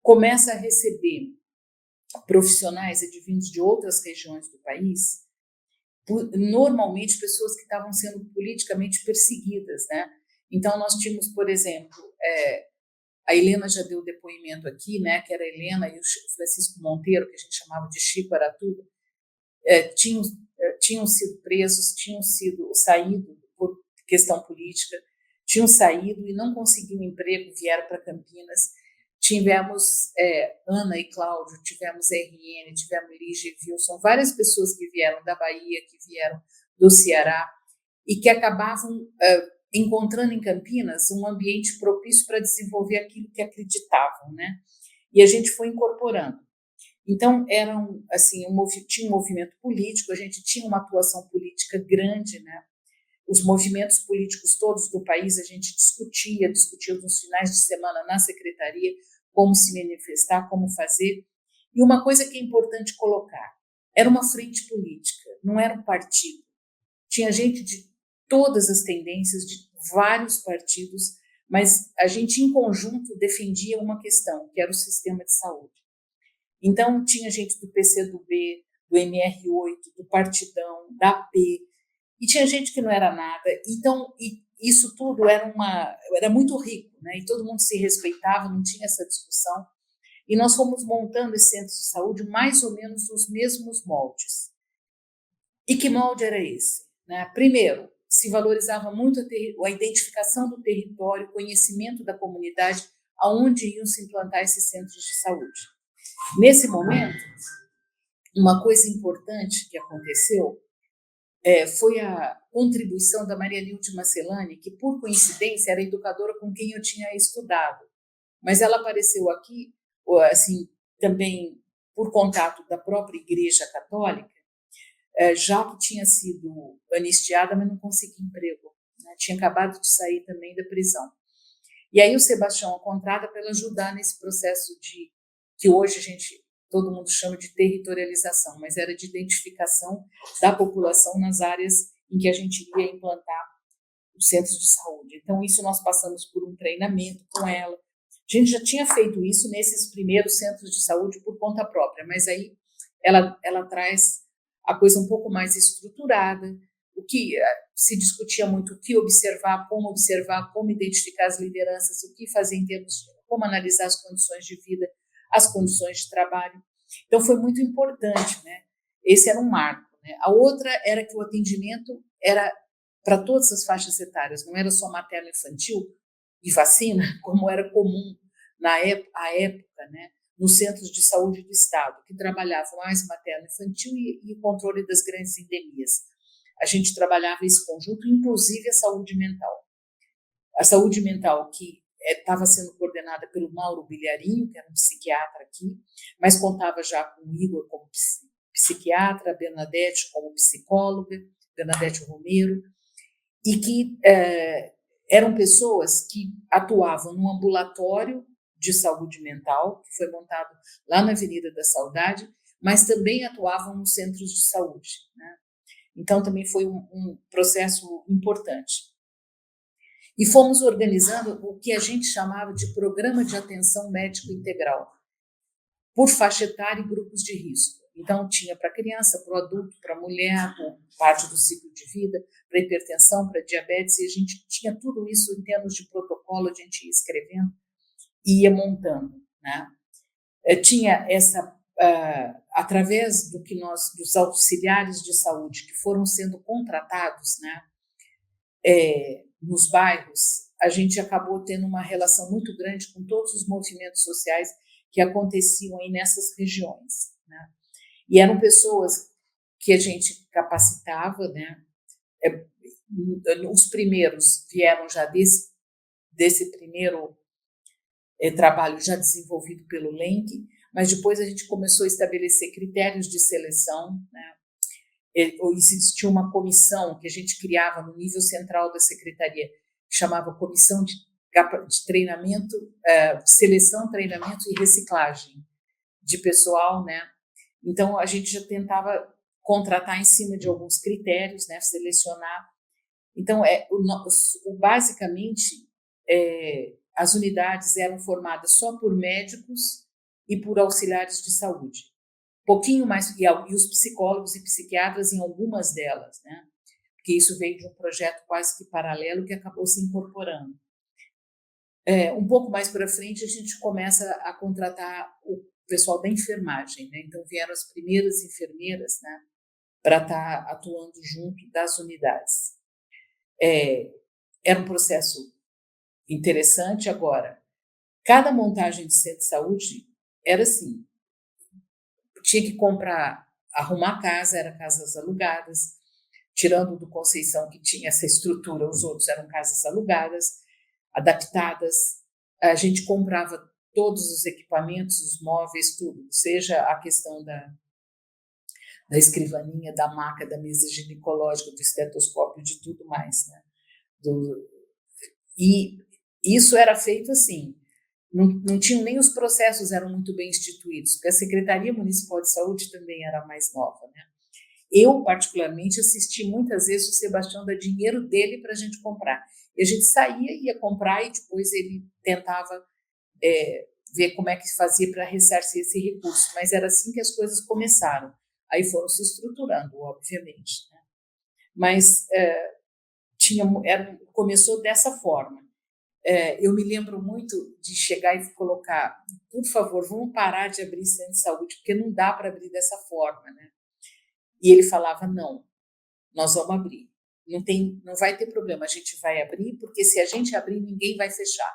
começa a receber profissionais advindos de outras regiões do país, normalmente pessoas que estavam sendo politicamente perseguidas, né? Então, nós tínhamos, por exemplo, a Helena já deu depoimento aqui, né? Que era a Helena e o Francisco Monteiro, que a gente chamava de Chico Aratuba, tinham sido presos, tinham saído por questão política, tinham saído e não conseguiam emprego, vieram para Campinas. Tivemos Ana e Cláudio, tivemos RN, tivemos Lígia e Wilson, várias pessoas que vieram da Bahia, que vieram do Ceará e que acabavam encontrando em Campinas um ambiente propício para desenvolver aquilo que acreditavam, né? E a gente foi incorporando. Então, tinha um movimento político, a gente tinha uma atuação política grande, né? Os movimentos políticos todos do país, a gente discutia nos finais de semana na secretaria como se manifestar, como fazer. E uma coisa que é importante colocar, era uma frente política, não era um partido. Tinha gente de todas as tendências, de vários partidos, mas a gente, em conjunto, defendia uma questão, que era o sistema de saúde. Então, tinha gente do PCdoB, do MR8, do Partidão, da P, e tinha gente que não era nada. Então, isso tudo era muito rico, né? E todo mundo se respeitava, não tinha essa discussão. E nós fomos montando esses centros de saúde mais ou menos nos mesmos moldes. E que molde era esse? Né? Primeiro, se valorizava muito a identificação do território, conhecimento da comunidade, aonde iam se implantar esses centros de saúde. Nesse momento, uma coisa importante que aconteceu foi a contribuição da Maria Nilde Marcelani, que, por coincidência, era educadora com quem eu tinha estudado. Mas ela apareceu aqui, assim, também por contato da própria Igreja Católica, já que tinha sido anistiada, mas não conseguia emprego, né? Tinha acabado de sair também da prisão. E aí o Sebastião a contrata para ela ajudar nesse processo que hoje todo mundo chama de territorialização, mas era de identificação da população nas áreas em que a gente iria implantar os centros de saúde. Então, isso nós passamos por um treinamento com ela. A gente já tinha feito isso nesses primeiros centros de saúde por conta própria, mas aí ela traz a coisa um pouco mais estruturada, o que se discutia muito, o que observar, como identificar as lideranças, o que fazer em termos de como analisar as condições de vida, as condições de trabalho. Então, foi muito importante, né? Esse era um marco, né? A outra era que o atendimento era para todas as faixas etárias, não era só materno-infantil e vacina, como era comum à época, né? Nos centros de saúde do Estado, que trabalhavam mais materno-infantil e o controle das grandes endemias. A gente trabalhava esse conjunto, inclusive a saúde mental. A saúde mental que estava sendo coordenada pelo Mauro Bilharinho, que era um psiquiatra aqui, mas contava já com o Igor como psiquiatra, a Bernadette como psicóloga, Bernadette Romero, e que eram pessoas que atuavam no ambulatório de saúde mental, que foi montado lá na Avenida da Saudade, mas também atuavam nos centros de saúde, né? Então, também foi um processo importante. E fomos organizando o que a gente chamava de Programa de Atenção Médico Integral, por faixa etária e grupos de risco. Então, tinha para criança, para o adulto, para a mulher, por parte do ciclo de vida, para hipertensão, para diabetes, e a gente tinha tudo isso em termos de protocolo, a gente ia escrevendo e ia montando, né? Tinha através dos auxiliares de saúde que foram sendo contratados, né, nos bairros, a gente acabou tendo uma relação muito grande com todos os movimentos sociais que aconteciam aí nessas regiões, né? E eram pessoas que a gente capacitava, né, os primeiros vieram já desse primeiro trabalho já desenvolvido pelo LENC, mas depois a gente começou a estabelecer critérios de seleção, né? Existia uma comissão que a gente criava no nível central da secretaria, que chamava Comissão de Treinamento, Seleção, Treinamento e Reciclagem de pessoal, né? Então, a gente já tentava contratar em cima de alguns critérios, né? Selecionar. Então, basicamente, as unidades eram formadas só por médicos e por auxiliares de saúde. Pouquinho mais, e os psicólogos e psiquiatras em algumas delas, né? Porque isso veio de um projeto quase que paralelo que acabou se incorporando. Um pouco mais para frente, a gente começa a contratar o pessoal da enfermagem, né? Então, vieram as primeiras enfermeiras, né, para estar atuando junto das unidades. Era um processo interessante. Agora, cada montagem de centro de saúde era assim, tinha que comprar, arrumar casa, eram casas alugadas, tirando do Conceição, que tinha essa estrutura, os outros eram casas alugadas, adaptadas. A gente comprava todos os equipamentos, os móveis, tudo, seja a questão da escrivaninha, da maca, da mesa ginecológica, do estetoscópio, de tudo mais, né? E isso era feito assim, não tinham nem os processos, eram muito bem instituídos, porque a Secretaria Municipal de Saúde também era mais nova, né? Eu, particularmente, assisti muitas vezes o Sebastião dar dinheiro dele para a gente comprar. E a gente saía, ia comprar e depois ele tentava ver como é que fazia para ressarcir esse recurso. Mas era assim que as coisas começaram. Aí foram se estruturando, obviamente, né? Mas começou dessa forma. Eu me lembro muito de chegar e colocar, por favor, vamos parar de abrir centro de saúde, porque não dá para abrir dessa forma, né? E ele falava, não, nós vamos abrir. Não vai ter problema, a gente vai abrir, porque se a gente abrir, ninguém vai fechar.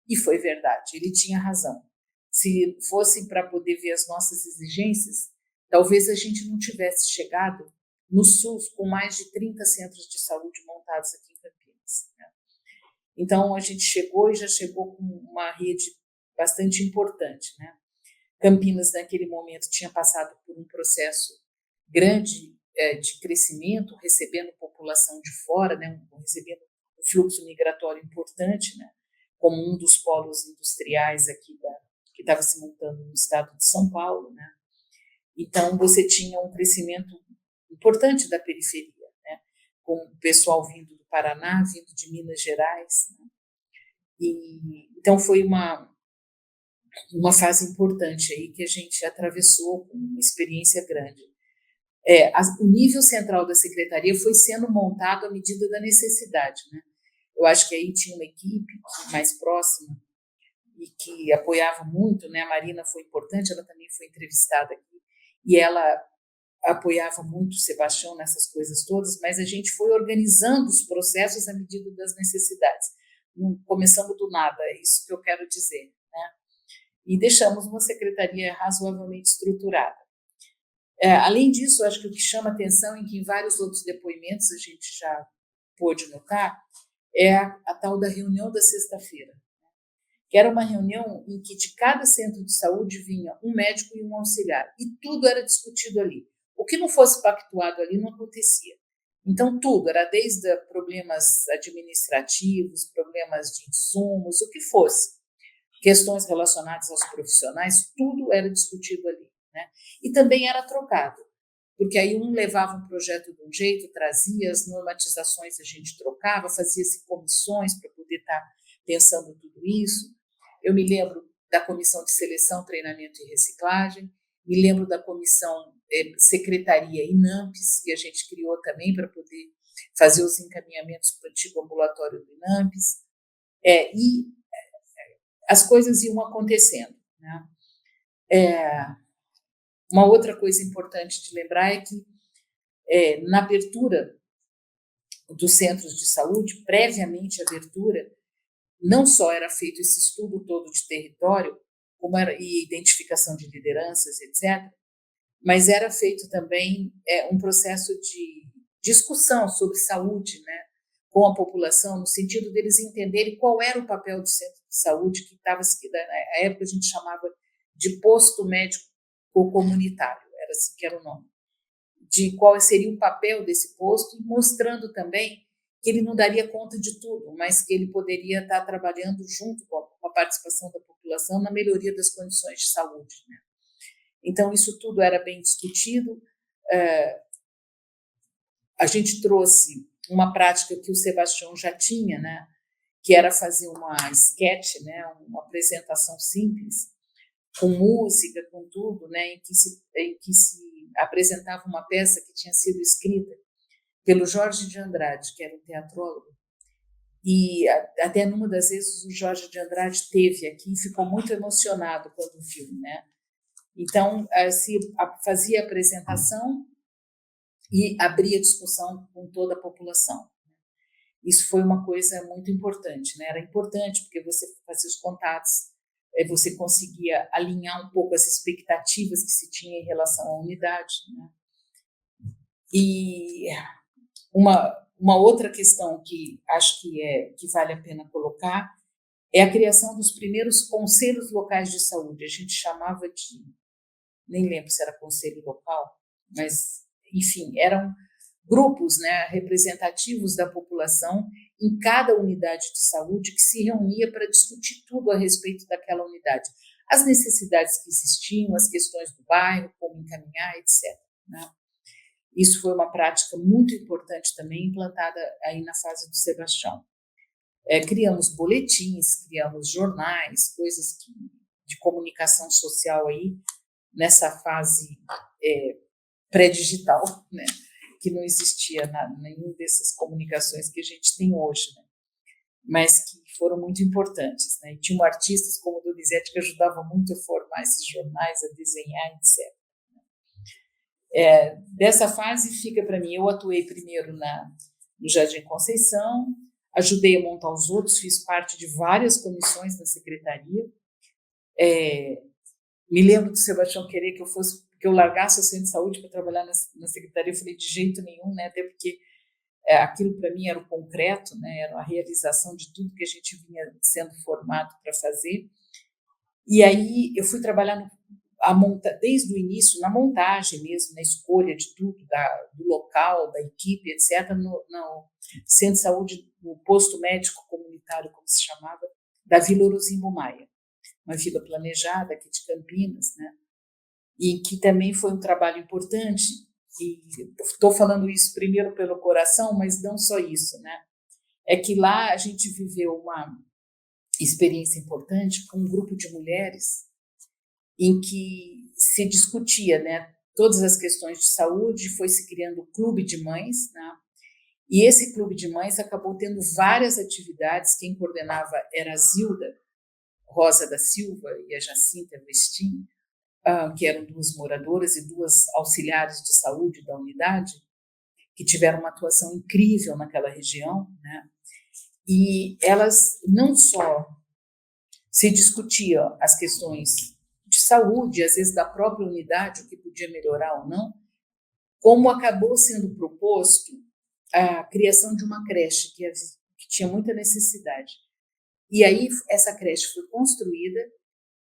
E foi verdade, ele tinha razão. Se fosse para poder ver as nossas exigências, talvez a gente não tivesse chegado no SUS com mais de 30 centros de saúde montados aqui em Campinas, né? Então, a gente chegou e já chegou com uma rede bastante importante, né? Campinas, naquele momento, tinha passado por um processo grande de crescimento, recebendo população de fora, né? Recebendo um fluxo migratório importante, né? Como um dos polos industriais aqui que estava se montando no estado de São Paulo, né? Então, você tinha um crescimento importante da periferia, né? Com o pessoal vindo do Paraná, vindo de Minas Gerais, né? Então, foi uma fase importante aí que a gente atravessou com uma experiência grande. O nível central da secretaria foi sendo montado à medida da necessidade, né? Eu acho que aí tinha uma equipe mais próxima e que apoiava muito, né? A Marina foi importante, ela também foi entrevistada aqui, e ela apoiava muito o Sebastião nessas coisas todas, mas a gente foi organizando os processos à medida das necessidades. Não começamos do nada, é isso que eu quero dizer, né? E deixamos uma secretaria razoavelmente estruturada. Além disso, acho que o que chama atenção, em que em vários outros depoimentos a gente já pôde notar, é a tal da reunião da sexta-feira, que era uma reunião em que de cada centro de saúde vinha um médico e um auxiliar, e tudo era discutido ali. O que não fosse pactuado ali não acontecia. Então, tudo, era desde problemas administrativos, problemas de insumos, o que fosse, questões relacionadas aos profissionais, tudo era discutido ali, né? E também era trocado, porque aí um levava um projeto de um jeito, trazia as normatizações, a gente trocava, fazia-se comissões para poder estar pensando tudo isso. Eu me lembro da comissão de seleção, treinamento e reciclagem, me lembro da comissão secretaria INAMPES, que a gente criou também para poder fazer os encaminhamentos para o antigo ambulatório do INAMPES, e as coisas iam acontecendo, né? Uma outra coisa importante de lembrar é que na abertura dos centros de saúde, previamente à abertura, não só era feito esse estudo todo de território, e identificação de lideranças, etc., mas era feito também um processo de discussão sobre saúde, né, com a população, no sentido deles entenderem qual era o papel do centro de saúde, que estava, na época a gente chamava de posto médico comunitário, era assim que era o nome, de qual seria o papel desse posto, e mostrando também que ele não daria conta de tudo, mas que ele poderia estar trabalhando junto com a participação da população na melhoria das condições de saúde, né? Então, isso tudo era bem discutido. A gente trouxe uma prática que o Sebastião já tinha, né, que era fazer uma sketch, né, uma apresentação simples, com música, com tudo, né, em que se apresentava uma peça que tinha sido escrita pelo Jorge de Andrade, que era um teatrólogo, e até numa das vezes o Jorge de Andrade esteve aqui e ficou muito emocionado quando viu, né? Então, se fazia a apresentação e abria discussão com toda a população. Isso foi uma coisa muito importante, né? Era importante porque você fazia os contatos, você conseguia alinhar um pouco as expectativas que se tinha em relação à unidade, né? E uma outra questão que acho que vale a pena colocar é a criação dos primeiros conselhos locais de saúde. A gente chamava de, nem lembro se era conselho local, mas, enfim, eram grupos, né, representativos da população em cada unidade de saúde que se reunia para discutir tudo a respeito daquela unidade. As necessidades que existiam, as questões do bairro, como encaminhar, etc., né? Isso foi uma prática muito importante também, implantada aí na fase do Sebastião. Criamos boletins, criamos jornais, coisas de comunicação social aí, nessa fase pré-digital, né, que não existia nenhuma dessas comunicações que a gente tem hoje, né, mas que foram muito importantes, né, e tinham artistas como o Donizete que ajudavam muito a formar esses jornais, a desenhar, etc. Dessa fase fica para mim, eu atuei primeiro no Jardim Conceição, ajudei a montar os outros, fiz parte de várias comissões da secretaria. Me lembro do Sebastião querer que eu largasse o centro de saúde para trabalhar na secretaria. Eu falei, de jeito nenhum, né? Até porque aquilo para mim era o concreto, né? Era a realização de tudo que a gente vinha sendo formado para fazer. E aí eu fui trabalhar desde o início, na montagem mesmo, na escolha de tudo, do local, da equipe, etc., no centro de saúde, no posto médico comunitário, como se chamava, da Vila Orozimbo Maia, uma vila planejada aqui de Campinas, né? E que também foi um trabalho importante, e estou falando isso primeiro pelo coração, mas não só isso, né? É que lá a gente viveu uma experiência importante com um grupo de mulheres em que se discutia, né, todas as questões de saúde, foi se criando o clube de mães, né? E esse clube de mães acabou tendo várias atividades. Quem coordenava era a Zilda Rosa da Silva e a Jacinta Vestin, que eram duas moradoras e duas auxiliares de saúde da unidade, que tiveram uma atuação incrível naquela região, né? E elas não só se discutiam as questões de saúde, às vezes da própria unidade, o que podia melhorar ou não, como acabou sendo proposto a criação de uma creche que tinha muita necessidade. E aí essa creche foi construída,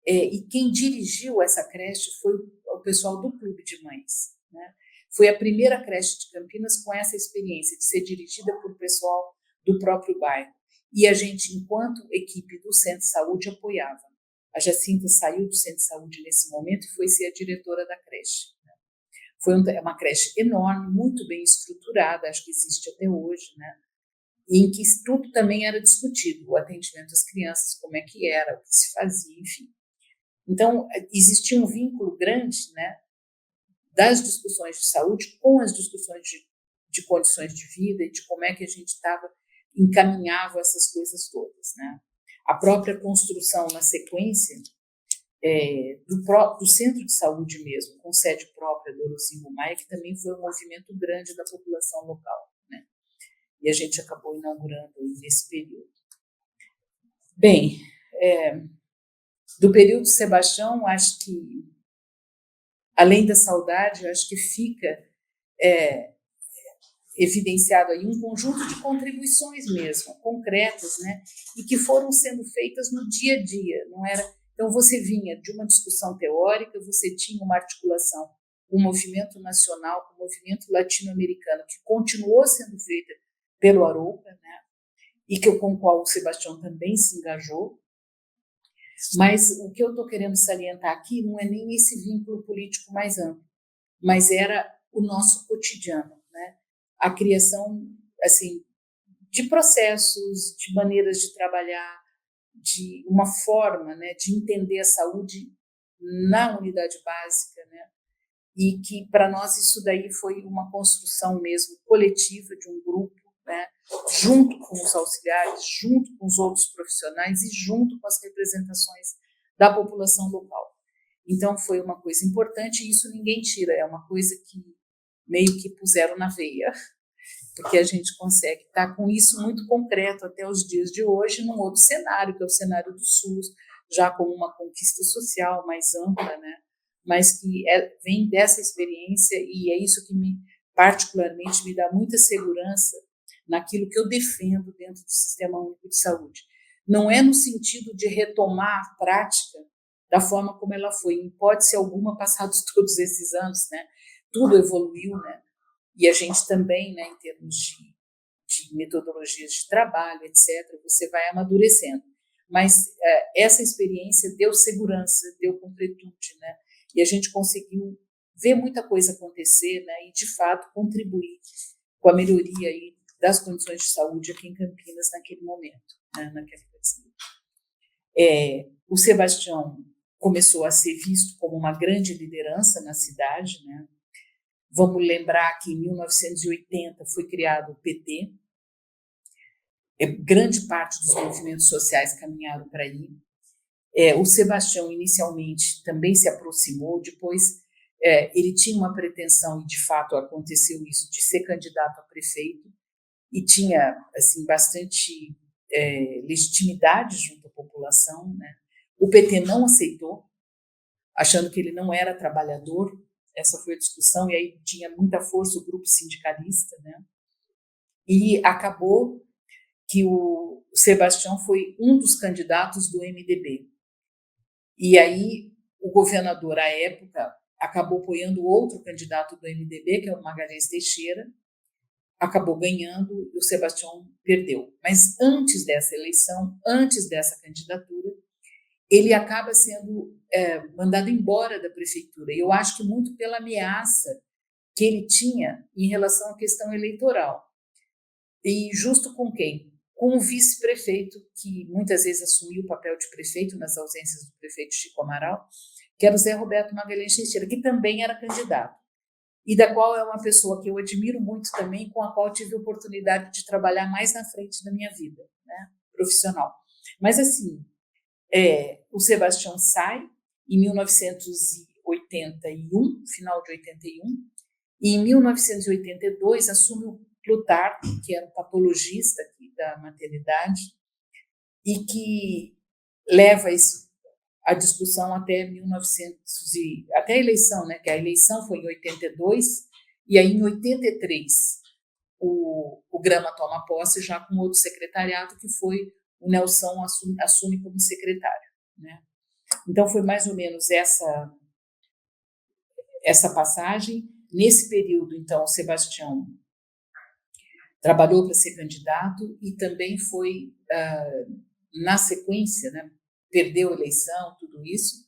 e quem dirigiu essa creche foi o pessoal do Clube de Mães, né? Foi a primeira creche de Campinas com essa experiência de ser dirigida por pessoal do próprio bairro. E a gente, enquanto equipe do Centro de Saúde, apoiava. A Jacinta saiu do Centro de Saúde nesse momento e foi ser a diretora da creche. Foi uma creche enorme, muito bem estruturada, acho que existe até hoje, né? Em que tudo também era discutido, o atendimento às crianças, como é que era, o que se fazia, enfim. Então, existia um vínculo grande, né, das discussões de saúde com as discussões de condições de vida e de como é que a gente encaminhava essas coisas todas, né? A própria construção na sequência do centro de saúde mesmo, com sede própria do Orozimbo Maia, que também foi um movimento grande da população local, né? E a gente acabou inaugurando nesse período. Bem, do período Sebastião, acho que, além da saudade, acho que fica evidenciado aí um conjunto de contribuições mesmo, concretas, né, e que foram sendo feitas no dia a dia, não era... Então, você vinha de uma discussão teórica, você tinha uma articulação com o movimento nacional, com o movimento latino-americano, que continuou sendo feita pelo Arouca, né, e com o qual o Sebastião também se engajou. Mas o que eu estou querendo salientar aqui não é nem esse vínculo político mais amplo, mas era o nosso cotidiano, né? A criação, assim, de processos, de maneiras de trabalhar, de uma forma, né, de entender a saúde na unidade básica, né? E que para nós isso daí foi uma construção mesmo coletiva de um grupo, né, junto com os auxiliares, junto com os outros profissionais e junto com as representações da população local. Então foi uma coisa importante e isso ninguém tira, é uma coisa que meio que puseram na veia, porque a gente consegue estar com isso muito concreto até os dias de hoje, num outro cenário, que é o cenário do SUS, já como uma conquista social mais ampla, né? Mas que vem dessa experiência e é isso que particularmente me dá muita segurança naquilo que eu defendo dentro do Sistema Único de Saúde. Não é no sentido de retomar a prática da forma como ela foi, em hipótese alguma, passados todos esses anos, né? Tudo evoluiu, né? E a gente também, né, em termos de metodologias de trabalho, etc., você vai amadurecendo. Mas essa experiência deu segurança, deu concretude, né? E a gente conseguiu ver muita coisa acontecer, né? E, de fato, contribuir com a melhoria aí das condições de saúde aqui em Campinas naquele momento, né? Naquela coisa. O Sebastião começou a ser visto como uma grande liderança na cidade, né? Vamos lembrar que em 1980 foi criado o PT, grande parte dos movimentos sociais caminharam para aí. O Sebastião inicialmente também se aproximou, depois ele tinha uma pretensão, e de fato aconteceu isso, de ser candidato a prefeito, e tinha assim, bastante legitimidade junto à população, né? O PT não aceitou, achando que ele não era trabalhador. Essa foi a discussão, e aí tinha muita força o grupo sindicalista, né? E acabou que o Sebastião foi um dos candidatos do MDB. E aí o governador, à época, acabou apoiando outro candidato do MDB, que é o Magalhães Teixeira, acabou ganhando e o Sebastião perdeu. Mas antes dessa eleição, antes dessa candidatura, ele acaba sendo mandado embora da prefeitura. E eu acho que muito pela ameaça que ele tinha em relação à questão eleitoral. E justo com quem? Com o vice-prefeito, que muitas vezes assumiu o papel de prefeito nas ausências do prefeito Chico Amaral, que era o Zé Roberto Magalhães Teixeira, que também era candidato. E da qual é uma pessoa que eu admiro muito também, com a qual tive a oportunidade de trabalhar mais na frente da minha vida, né, profissional. Mas, assim, o Sebastião sai em 1981, final de 81, e em 1982 assume o Plutarco, que era um patologista aqui da maternidade, e que leva a discussão até 1900 até a eleição, né? Que a eleição foi em 82 e aí em 83 o Grama toma posse já com outro secretariado, que foi o Nelson assume como secretário, né? Então foi mais ou menos essa passagem. Nesse período, então, o Sebastião trabalhou para ser candidato e também foi, na sequência, né, perdeu a eleição, tudo isso.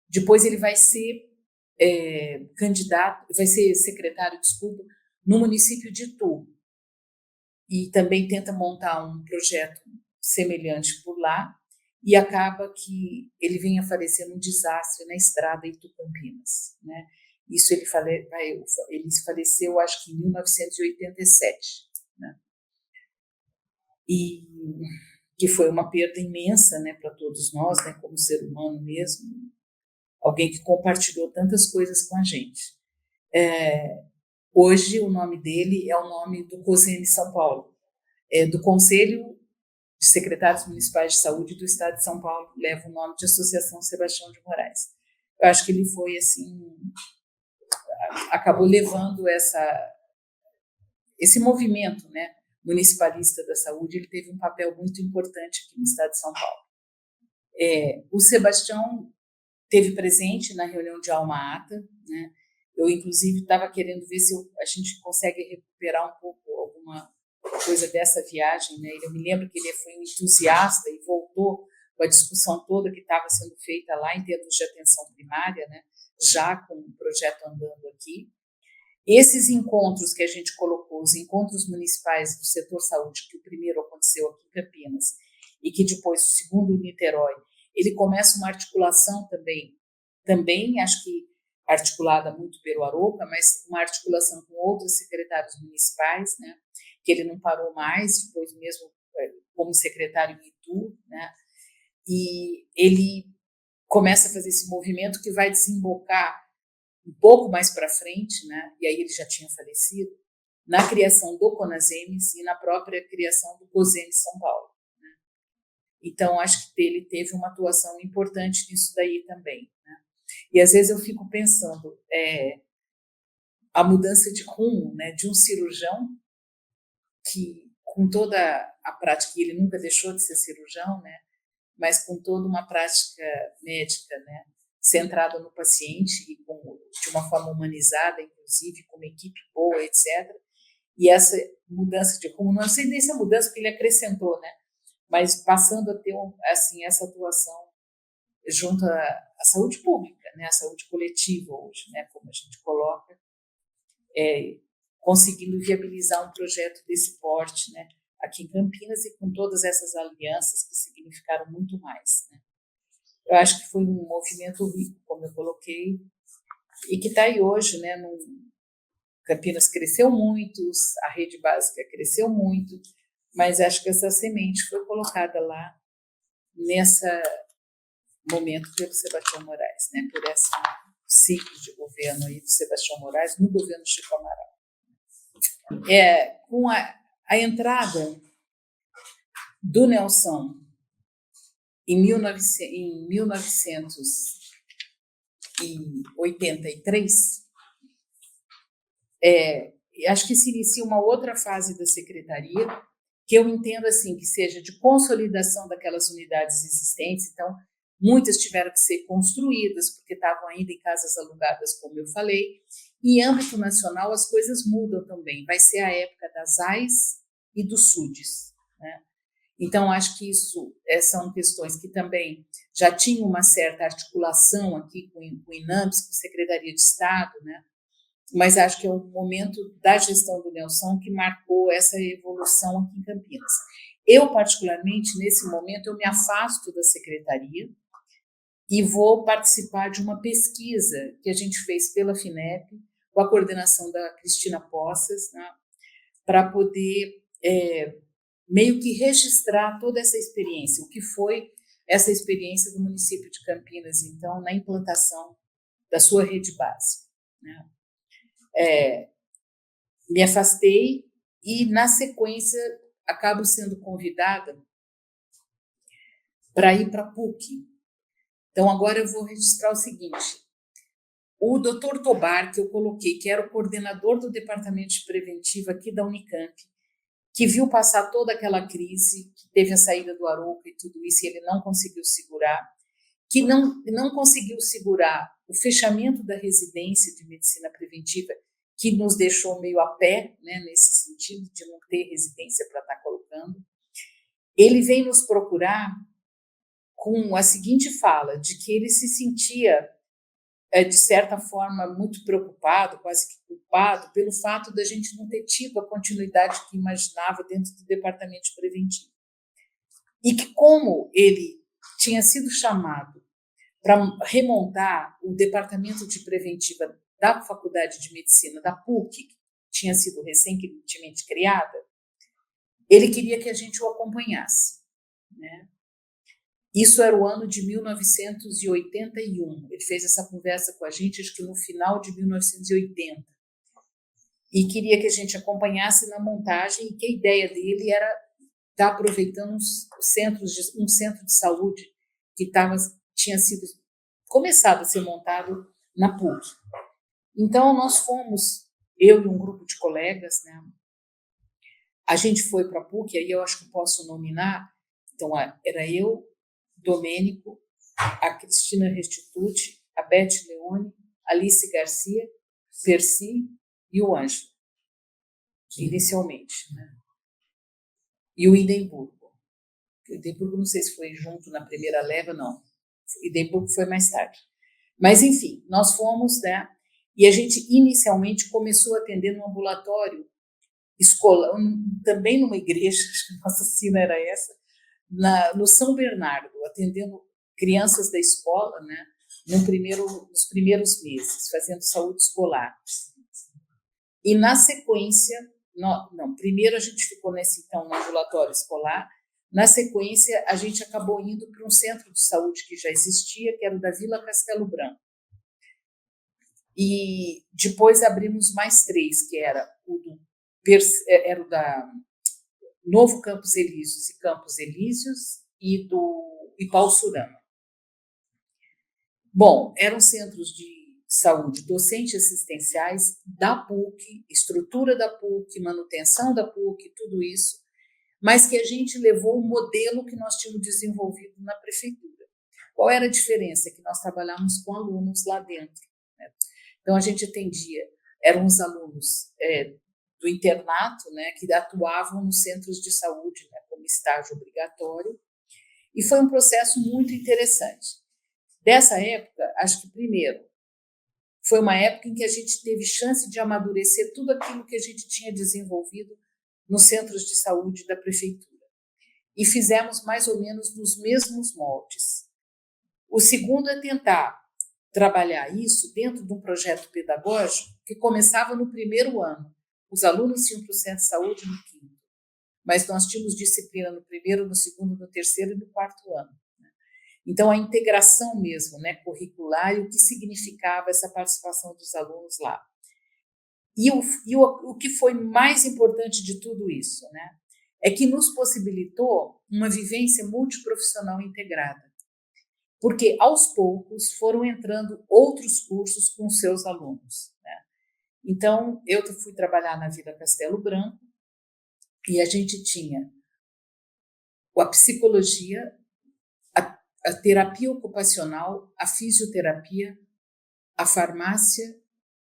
Depois ele vai ser vai ser secretário, desculpa, no município de Itu. E também tenta montar um projeto semelhante por lá, e acaba que ele vem a falecer num desastre na estrada Itu-Campinas, né? Isso ele faleceu, acho que em 1987, né? E que foi uma perda imensa, né, para todos nós, né, como ser humano mesmo, alguém que compartilhou tantas coisas com a gente. Hoje o nome dele é o nome do COSEM São Paulo, do Conselho de Secretários Municipais de Saúde do Estado de São Paulo, leva o nome de Associação Sebastião de Moraes. Eu acho que ele foi, assim, acabou levando esse movimento, né, municipalista da saúde, ele teve um papel muito importante aqui no estado de São Paulo. O Sebastião teve presente na reunião de Alma Ata, né? Eu, inclusive, estava querendo ver se a gente consegue recuperar um pouco alguma coisa dessa viagem, né? Eu me lembro que ele foi um entusiasta e voltou com a discussão toda que estava sendo feita lá em termos de atenção primária, né? Já com o projeto andando aqui. Esses encontros que a gente colocou, os encontros municipais do setor saúde, que o primeiro aconteceu aqui em Campinas e que depois o segundo em Niterói, ele começa uma articulação também acho que articulada muito pelo Arouca, mas uma articulação com outros secretários municipais, né, que ele não parou mais, depois mesmo como secretário em Itu, né, e ele começa a fazer esse movimento que vai desembocar um pouco mais para frente, né, e aí ele já tinha falecido, na criação do Conasems e na própria criação do COSEMES São Paulo. Né. Então, acho que ele teve uma atuação importante nisso daí também, né. E às vezes eu fico pensando, a mudança de rumo, né, de um cirurgião que, com toda a prática, ele nunca deixou de ser cirurgião, né, mas com toda uma prática médica, né, centrada no paciente e de uma forma humanizada, inclusive, com uma equipe boa, etc. E essa mudança de rumo, não sei nem se é mudança, porque ele acrescentou, né, mas passando a ter assim, essa atuação junto à saúde pública, né, a saúde coletiva hoje, né, como a gente coloca, conseguindo viabilizar um projeto desse porte, né, aqui em Campinas e com todas essas alianças que significaram muito mais. Né. Eu acho que foi um movimento rico, como eu coloquei, e que está aí hoje, né, Campinas cresceu muito, a rede básica cresceu muito, mas acho que essa semente foi colocada lá nesse momento pelo Sebastião Moraes, né, por esse ciclo de governo aí do Sebastião Moraes no governo Chico Amaral. Com a entrada do Nelson em 1983, acho que se inicia uma outra fase da secretaria, que eu entendo assim, que seja de consolidação daquelas unidades existentes. Então, muitas tiveram que ser construídas, porque estavam ainda em casas alugadas, como eu falei. E em âmbito nacional, as coisas mudam também. Vai ser a época das AIS e dos SUDs, né? Então, acho que isso são questões que também já tinham uma certa articulação aqui com o INAMPS, com a Secretaria de Estado, né? Mas acho que é o momento da gestão do Nelson que marcou essa evolução aqui em Campinas. Eu, particularmente, nesse momento, eu me afasto da secretaria e vou participar de uma pesquisa que a gente fez pela FINEP, com a coordenação da Cristina Poças, né, para poder meio que registrar toda essa experiência, o que foi essa experiência do município de Campinas, então, na implantação da sua rede básica. Né. Me afastei e, na sequência, acabo sendo convidada para ir para a PUC. Então, agora eu vou registrar o seguinte: o doutor Tobar, que eu coloquei, que era o coordenador do departamento de preventiva aqui da Unicamp, que viu passar toda aquela crise, que teve a saída do Arouca e tudo isso, e ele não conseguiu segurar, que não conseguiu segurar o fechamento da residência de medicina preventiva, que nos deixou meio a pé, né, nesse sentido de não ter residência para estar colocando. Ele vem nos procurar com a seguinte fala, de que ele se sentia, de certa forma, muito preocupado, quase que culpado, pelo fato da gente não ter tido a continuidade que imaginava dentro do departamento de preventivo. E que, como ele tinha sido chamado para remontar o departamento de preventiva da Faculdade de Medicina da PUC, que tinha sido recentemente criada, ele queria que a gente o acompanhasse, né? Isso era o ano de 1981. Ele fez essa conversa com a gente, acho que no final de 1980. E queria que a gente acompanhasse na montagem, e que a ideia dele era estar aproveitando um centro de saúde que tinha sido começado a ser montado na PUC. Então, nós fomos, eu e um grupo de colegas, né, a gente foi para a PUC, aí eu acho que posso nominar, então era eu, Domênico, a Cristina Restituti, a Beth Leone, Alice Garcia, Percy e o Ângelo, inicialmente, né? E o Hidemburgo. O Hidemburgo não sei se foi junto na primeira leva, não. O Hidemburgo foi mais tarde. Mas, enfim, nós fomos, né? E a gente inicialmente começou a atender no ambulatório escola, também numa igreja, acho que a nossa sina era essa, no São Bernardo, atendendo crianças da escola, né, nos primeiros meses, fazendo saúde escolar. E na sequência, primeiro a gente ficou então, no ambulatório escolar, na sequência a gente acabou indo para um centro de saúde que já existia, que era o da Vila Castelo Branco. E depois abrimos mais 3, que era o da Novo Campos Elíseos e Campos Elíseos e do Ipauçurama. Bom, eram centros de saúde docentes assistenciais da PUC, estrutura da PUC, manutenção da PUC, tudo isso, mas que a gente levou o modelo que nós tínhamos desenvolvido na prefeitura. Qual era a diferença? Que nós trabalhávamos com alunos lá dentro, né? Então, a gente atendia, eram os alunos do internato, né, que atuavam nos centros de saúde, né, como estágio obrigatório, e foi um processo muito interessante. Dessa época, acho que, primeiro, foi uma época em que a gente teve chance de amadurecer tudo aquilo que a gente tinha desenvolvido nos centros de saúde da prefeitura. E fizemos mais ou menos nos mesmos moldes. O segundo é tentar trabalhar isso dentro de um projeto pedagógico que começava no primeiro ano. Os alunos iam para o centro de saúde no 5º, mas nós tínhamos disciplina no primeiro, no segundo, no terceiro e no 4º ano. Então, a integração mesmo, né, curricular, e o que significava essa participação dos alunos lá. E o que foi mais importante de tudo isso, né, é que nos possibilitou uma vivência multiprofissional integrada. Porque, aos poucos, foram entrando outros cursos com seus alunos, né? Então, eu fui trabalhar na Vila Castelo Branco e a gente tinha a psicologia, a terapia ocupacional, a fisioterapia, a farmácia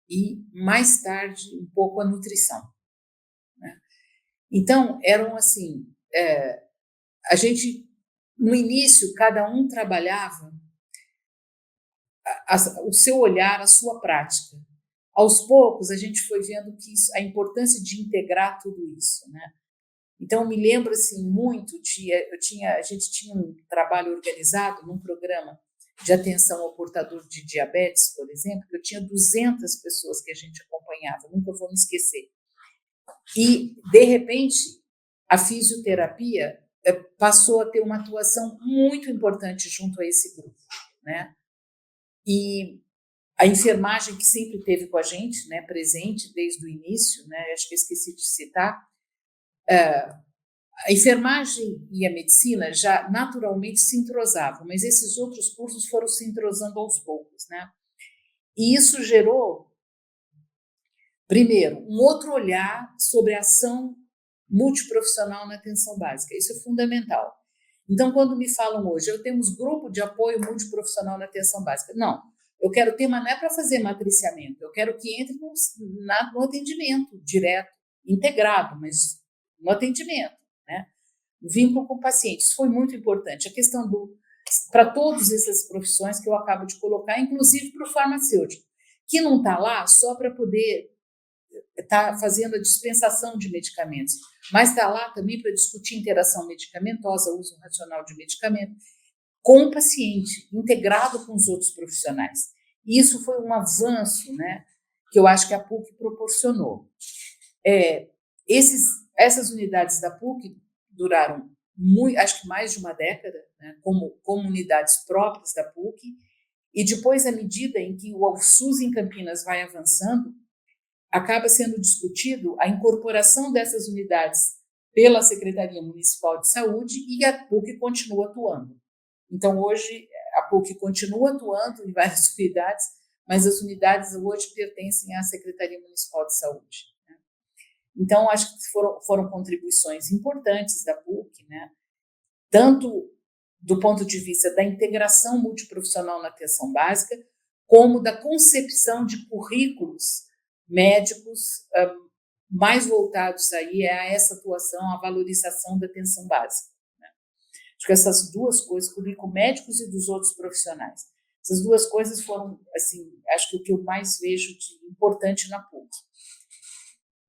e, mais tarde, um pouco a nutrição, né? Então, eram assim, a gente... No início, cada um trabalhava o seu olhar, a sua prática. Aos poucos, a gente foi vendo que a importância de integrar tudo isso, né? Então, me lembro assim, muito a gente tinha um trabalho organizado num programa de atenção ao portador de diabetes, por exemplo, que eu tinha 200 pessoas que a gente acompanhava, nunca vou me esquecer. E, de repente, a fisioterapia passou a ter uma atuação muito importante junto a esse grupo, né? E a enfermagem, que sempre esteve com a gente, né, presente desde o início, né, acho que eu esqueci de citar, a enfermagem e a medicina já naturalmente se entrosavam, mas esses outros cursos foram se entrosando aos poucos, né? E isso gerou, primeiro, um outro olhar sobre a ação multiprofissional na atenção básica. Isso é fundamental. Então, quando me falam hoje, temos grupo de apoio multiprofissional na atenção básica. Não, eu quero ter, mas não é para fazer matriciamento, eu quero que entre no atendimento direto, integrado, mas no atendimento, né? O vínculo com o paciente, isso foi muito importante. A questão para todas essas profissões que eu acabo de colocar, inclusive para o farmacêutico, que não está lá só para poder estar fazendo a dispensação de medicamentos, mas está lá também para discutir interação medicamentosa, uso racional de medicamento, com o paciente, integrado com os outros profissionais. E isso foi um avanço, né, que eu acho que a PUC proporcionou. Essas unidades da PUC duraram, acho que mais de uma década, né, como unidades próprias da PUC, e depois, à medida em que o SUS em Campinas vai avançando, acaba sendo discutido a incorporação dessas unidades pela Secretaria Municipal de Saúde e a PUC continua atuando. Então, hoje, a PUC continua atuando em várias unidades, mas as unidades hoje pertencem à Secretaria Municipal de Saúde, né? Então, acho que foram contribuições importantes da PUC, né? Tanto do ponto de vista da integração multiprofissional na atenção básica, como da concepção de currículos médicos mais voltados aí a essa atuação, a valorização da atenção básica, né? Acho que essas duas coisas, currículo médicos e dos outros profissionais, essas duas coisas foram, assim, acho que o que eu mais vejo de importante na PUC.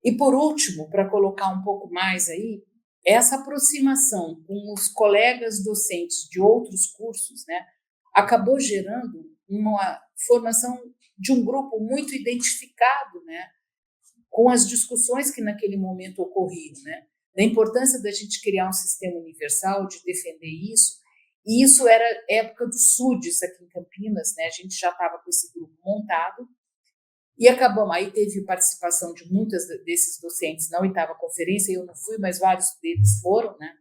E, por último, para colocar um pouco mais aí, essa aproximação com os colegas docentes de outros cursos, né, acabou gerando uma formação de um grupo muito identificado, né, com as discussões que naquele momento ocorriam, né, da importância da gente criar um sistema universal, de defender isso, e isso era época do SUDES aqui em Campinas, né, a gente já estava com esse grupo montado, e acabamos, aí teve participação de muitos desses docentes na 8ª conferência, eu não fui, mas vários deles foram, né?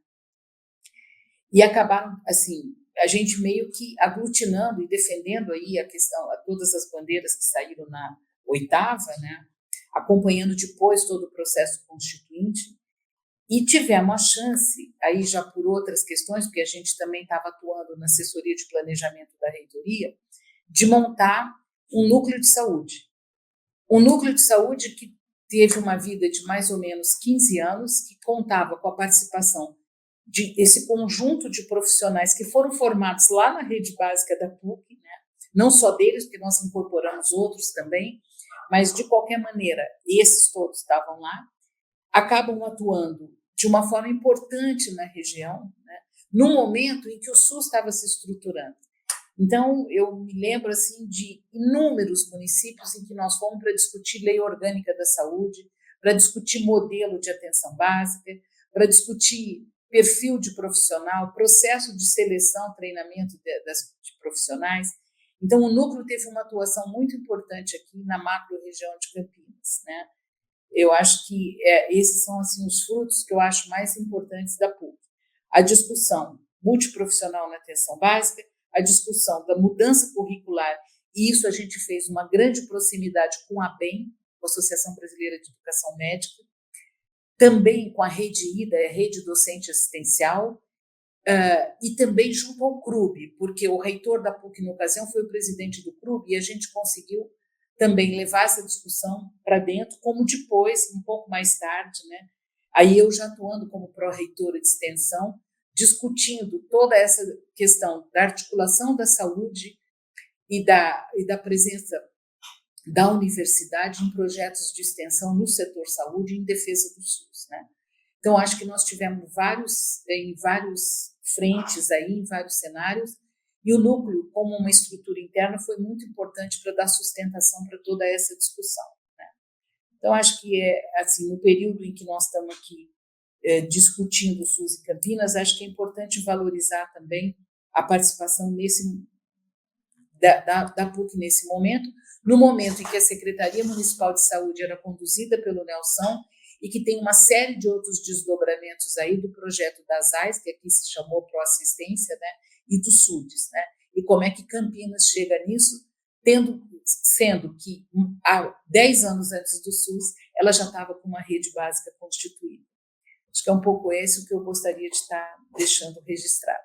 E acabaram, assim, a gente meio que aglutinando e defendendo aí a questão, todas as bandeiras que saíram na 8ª, né? Acompanhando depois todo o processo constituinte, e tivemos a chance, aí já por outras questões, porque a gente também estava atuando na assessoria de planejamento da reitoria, de montar um núcleo de saúde. Um núcleo de saúde que teve uma vida de mais ou menos 15 anos, que contava com a participação desse conjunto de profissionais que foram formados lá na rede básica da PUC, né? Não só deles, porque nós incorporamos outros também, mas, de qualquer maneira, esses todos estavam lá, acabam atuando de uma forma importante na região, né? No momento em que o SUS estava se estruturando. Então, eu me lembro assim, de inúmeros municípios em que nós fomos para discutir lei orgânica da saúde, para discutir modelo de atenção básica, para discutir perfil de profissional, processo de seleção, treinamento de profissionais. Então, o núcleo teve uma atuação muito importante aqui na macro-região de Campinas, né? Eu acho que esses são assim, os frutos que eu acho mais importantes da PUC. A discussão multiprofissional na atenção básica, a discussão da mudança curricular, e isso a gente fez uma grande proximidade com a ABEM, com a Associação Brasileira de Educação Médica, também com a Rede IDA, a Rede Docente Assistencial, e também junto ao CRUB, porque o reitor da PUC, na ocasião, foi o presidente do CRUB, e a gente conseguiu também levar essa discussão para dentro, como depois, um pouco mais tarde, né, aí eu já atuando como pró-reitora de extensão, discutindo toda essa questão da articulação da saúde e da presença da universidade em projetos de extensão no setor saúde em defesa do SUS, né? Então, acho que nós tivemos em vários frentes aí, em vários cenários, e o núcleo, como uma estrutura interna, foi muito importante para dar sustentação para toda essa discussão, né? Então, acho que assim, no período em que nós estamos aqui discutindo o SUS e Campinas, acho que é importante valorizar também a participação da PUC nesse momento, no momento em que a Secretaria Municipal de Saúde era conduzida pelo Nelson e que tem uma série de outros desdobramentos aí do projeto das AIS, que aqui se chamou Proassistência, né, e do SUDES, né, e como é que Campinas chega nisso, sendo que há 10 anos antes do SUS, ela já estava com uma rede básica constituída. Acho que é um pouco esse o que eu gostaria de estar deixando registrado.